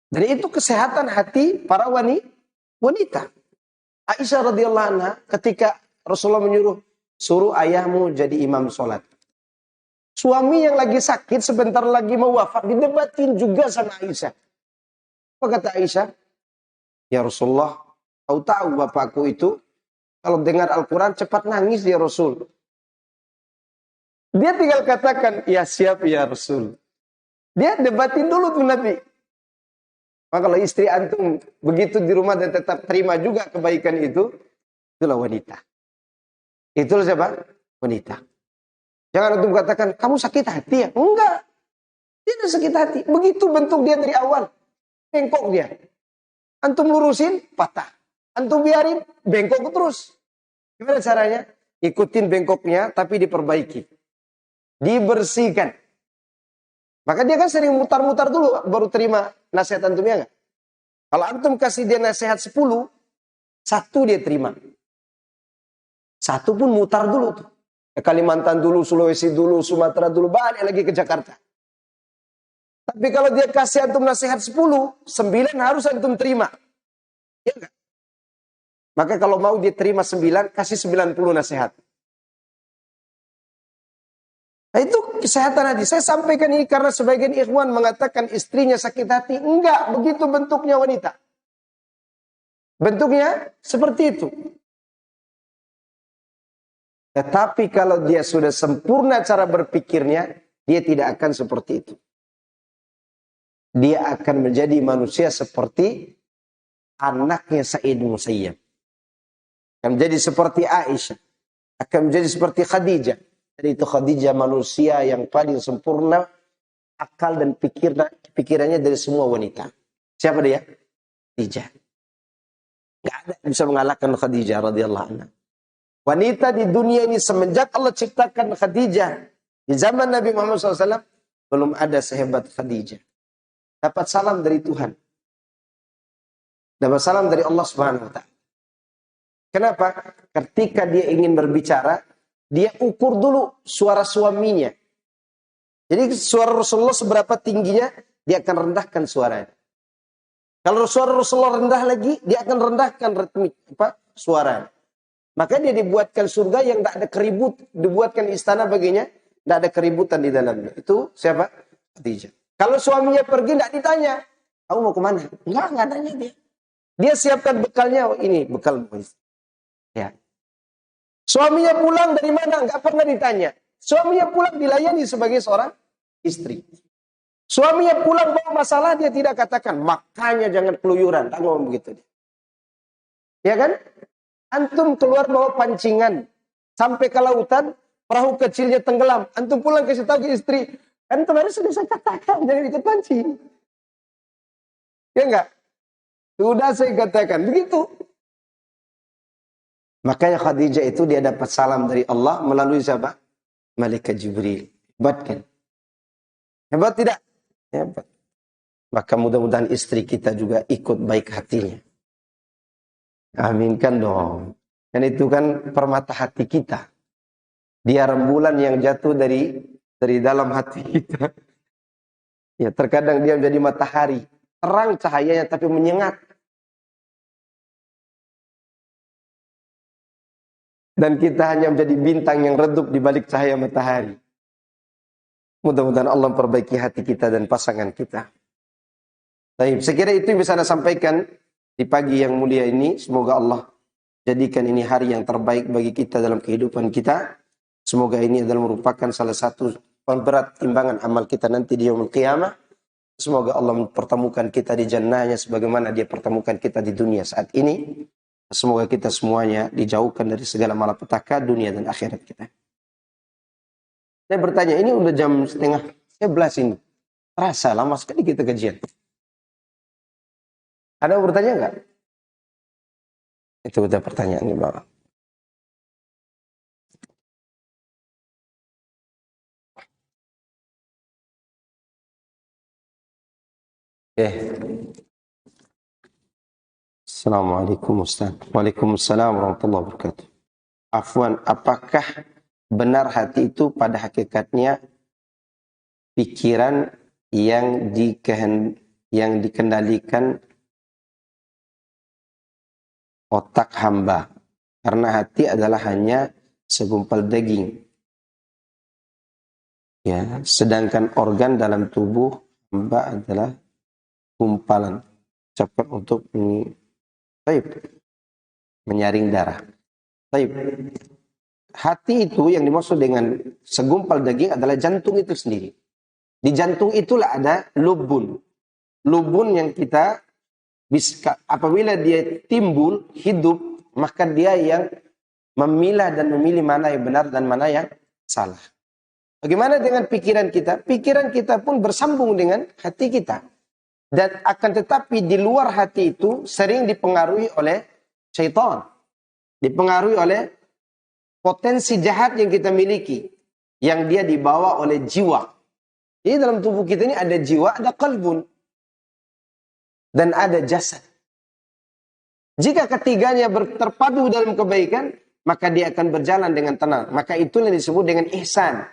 Dan itu kesehatan hati para wanita. Aisyah radhiyallahu anha ketika Rasulullah menyuruh, suruh ayahmu jadi imam sholat. Suami yang lagi sakit sebentar lagi mau wafat didebatin juga sama Aisyah. Apa kata Aisyah? Ya Rasulullah, tahu bapakku itu kalau dengar Al-Quran cepat nangis ya Rasul. Dia tinggal katakan, ya siap ya Rasul. Dia debatin dulu tuh Nabi. Maka kalau istri antum begitu di rumah dan tetap terima juga kebaikan itu, itulah wanita. Itulah siapa? Wanita. Jangan antum katakan, kamu sakit hati ya? Enggak. Dia tidak sakit hati. Begitu bentuk dia dari awal. Bengkok dia. Antum lurusin, patah. Antum biarin, bengkok terus. Gimana caranya? Ikutin bengkoknya, tapi diperbaiki. Dibersihkan. Maka dia kan sering mutar-mutar dulu baru terima nasihat antum ya enggak? Kalau antum kasih dia nasihat 10, 1 dia terima. 1 pun mutar dulu tuh. Kalimantan dulu, Sulawesi dulu, Sumatera dulu, balik lagi ke Jakarta. Tapi kalau dia kasih antum nasihat 10, 9 harus antum terima. Ya enggak? Maka kalau mau dia terima 9, kasih 90 nasihat. Nah, itu kesehatan hati. Saya sampaikan ini karena sebagian ikhwan mengatakan istrinya sakit hati. Enggak, begitu bentuknya wanita. Bentuknya seperti itu. Tetapi kalau dia sudah sempurna cara berpikirnya, dia tidak akan seperti itu. Dia akan menjadi manusia seperti anaknya Sa'id bin Musayyab. Akan menjadi seperti Aisyah. Akan menjadi seperti Khadijah. Jadi itu Khadijah manusia yang paling sempurna akal dan pikirannya dari semua wanita. Siapa dia? Khadijah. Gak ada yang bisa mengalahkan Khadijah radhiyallahu anha. Wanita di dunia ini semenjak Allah ciptakan Khadijah di zaman Nabi Muhammad SAW belum ada sehebat Khadijah. Dapat salam dari Tuhan. Dapat salam dari Allah Subhanahu wa taala. Kenapa? Ketika dia ingin berbicara, dia ukur dulu suara suaminya. Jadi suara Rasulullah seberapa tingginya, dia akan rendahkan suaranya. Kalau suara Rasulullah rendah lagi, dia akan rendahkan suaranya. Maka dia dibuatkan surga yang tidak ada keribut, dibuatkan istana baginya, tidak ada keributan di dalamnya. Itu siapa? Khadijah. Kalau suaminya pergi, tidak ditanya, kamu mau kemana? Enggak nanya dia. Dia siapkan bekalnya, oh, ini bekal. Ya. Suaminya pulang dari mana? Enggak pernah ditanya. Suaminya pulang dilayani sebagai seorang istri. Suaminya pulang bawa masalah, dia tidak katakan, makanya jangan keluyuran. Tak ngomong begitu. Ya kan? Antum keluar bawa pancingan. Sampai ke lautan, perahu kecilnya tenggelam. Antum pulang kasih tahu ke istri. Kan kemarin sudah saya katakan, jangan ikut pancing. Ya enggak? Sudah saya katakan. Begitu. Makanya Khadijah itu dia dapat salam dari Allah melalui siapa? Malaikat Jibril. Hebat kan? Hebat tidak? Hebat. Maka mudah-mudahan istri kita juga ikut baik hatinya. Aminkan dong. Dan itu kan permata hati kita. Dia rembulan yang jatuh dari dalam hati kita. Ya, terkadang dia menjadi matahari. Terang cahayanya tapi menyengat. Dan kita hanya menjadi bintang yang redup di balik cahaya matahari. Mudah-mudahan Allah memperbaiki hati kita dan pasangan kita. Baik, saya kira itu yang bisa Anda sampaikan di pagi yang mulia ini. Semoga Allah jadikan ini hari yang terbaik bagi kita dalam kehidupan kita. Semoga ini adalah merupakan salah satu pemberat timbangan amal kita nanti di yaumul qiyamah. Semoga Allah mempertemukan kita di jannahnya sebagaimana dia pertemukan kita di dunia saat ini. Semoga kita semuanya dijauhkan dari segala malapetaka dunia dan akhirat kita. Saya bertanya, ini udah jam 10:30 ini. Terasa lama sekali kita kajian. Ada yang bertanya enggak? Itu udah pertanyaan di bawah. Assalamualaikum Ustaz. Waalaikumsalam warahmatullahi wabarakatuh. Afwan, apakah benar hati itu pada hakikatnya pikiran yang dikendalikan otak hamba? Karena hati adalah hanya segumpal daging. Ya, sedangkan organ dalam tubuh hamba adalah gumpalan. Cepat untuk menyaring darah. Hati itu yang dimaksud dengan segumpal daging adalah jantung itu sendiri. Di jantung itulah ada lubun. Lubun yang kita apabila dia timbul, hidup, maka dia yang memilah dan memilih mana yang benar dan mana yang salah. Bagaimana dengan pikiran kita? Pikiran kita pun bersambung dengan hati kita. Dan akan tetapi di luar hati itu sering dipengaruhi oleh syaitan. Dipengaruhi oleh potensi jahat yang kita miliki. Yang dia dibawa oleh jiwa. Jadi dalam tubuh kita ini ada jiwa, ada qalbun. Dan ada jasad. Jika ketiganya terpadu dalam kebaikan, maka dia akan berjalan dengan tenang. Maka itulah yang disebut dengan ihsan.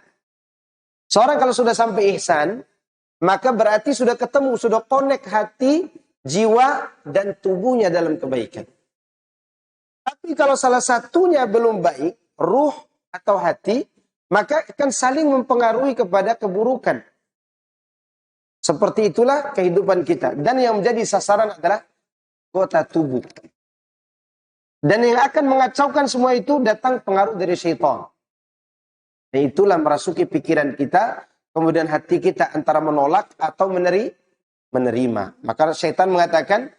Seorang kalau sudah sampai ihsan, maka berarti sudah ketemu, sudah connect hati, jiwa, dan tubuhnya dalam kebaikan. Tapi kalau salah satunya belum baik, ruh atau hati, maka akan saling mempengaruhi kepada keburukan. Seperti itulah kehidupan kita. Dan yang menjadi sasaran adalah anggota tubuh. Dan yang akan mengacaukan semua itu datang pengaruh dari syaitan. Dan itulah merasuki pikiran kita, kemudian hati kita antara menolak atau menerima. Maka syaitan mengatakan,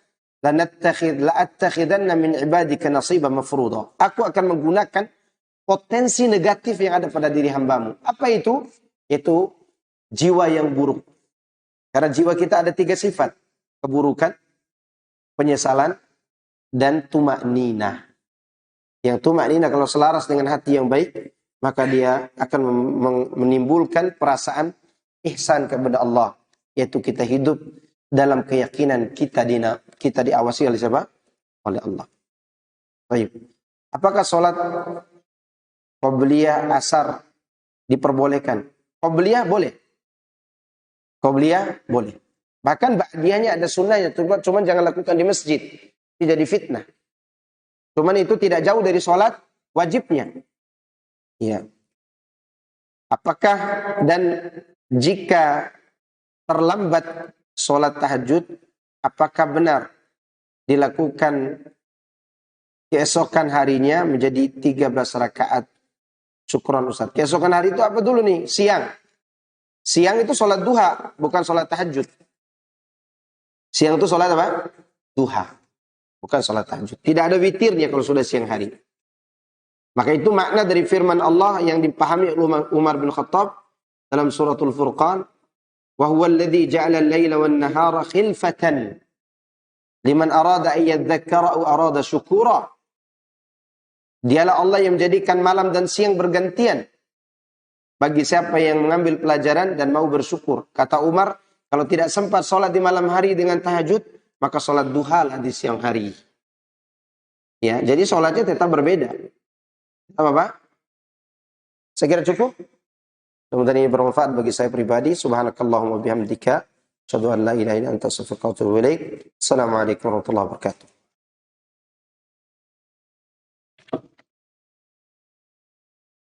la'attakhidanna min ibadika nasiban mafruḍa. Aku akan menggunakan potensi negatif yang ada pada diri hambamu. Apa itu? Itu jiwa yang buruk. Karena jiwa kita ada 3 sifat. Keburukan, penyesalan, dan tumakninah. Yang tumakninah kalau selaras dengan hati yang baik, maka dia akan menimbulkan perasaan ihsan kepada Allah. Yaitu kita hidup dalam keyakinan kita diawasi oleh siapa? Oleh Allah. Baik. Apakah sholat qobliyah asar diperbolehkan? Qobliyah boleh. Qobliyah boleh. Bahkan ba'diyahnya ada sunnahnya. Cuman jangan lakukan di masjid. Tidak jadi fitnah. Cuman itu tidak jauh dari sholat wajibnya. Ya. Apakah dan jika terlambat sholat tahajud, apakah benar dilakukan keesokan harinya menjadi 13 rakaat? Syukron Ustaz. Keesokan hari itu apa dulu nih? Siang. Siang itu sholat duha, bukan sholat tahajud. Siang itu sholat apa? Duha. Bukan sholat tahajud. Tidak ada witirnya kalau sudah siang hari. Maka itu makna dari firman Allah yang dipahami Umar bin Khattab dalam suratul Furqan. وَهُوَ الَّذِي جَعَلَ اللَّيْلَ وَالنَّهَارَ خِلْفَةً لِمَنْ أَرَادَ أَنْ يَذَّكَّرَ أَوْ أَرَادَ شُكُورًا. Dialah Allah yang menjadikan malam dan siang bergantian bagi siapa yang mengambil pelajaran dan mau bersyukur. Kata Umar, kalau tidak sempat sholat di malam hari dengan tahajud, maka sholat duha lah di siang hari. Ya, jadi sholatnya tetap berbeda. Apa? Saya kira cukup. Semoga ini bermanfaat bagi saya pribadi. Subhanakallahumma bihamdika, asyhadu an la ilaha illa anta, astaghfiruka wa atubu ilaik. Assalamualaikum warahmatullahi wabarakatuh.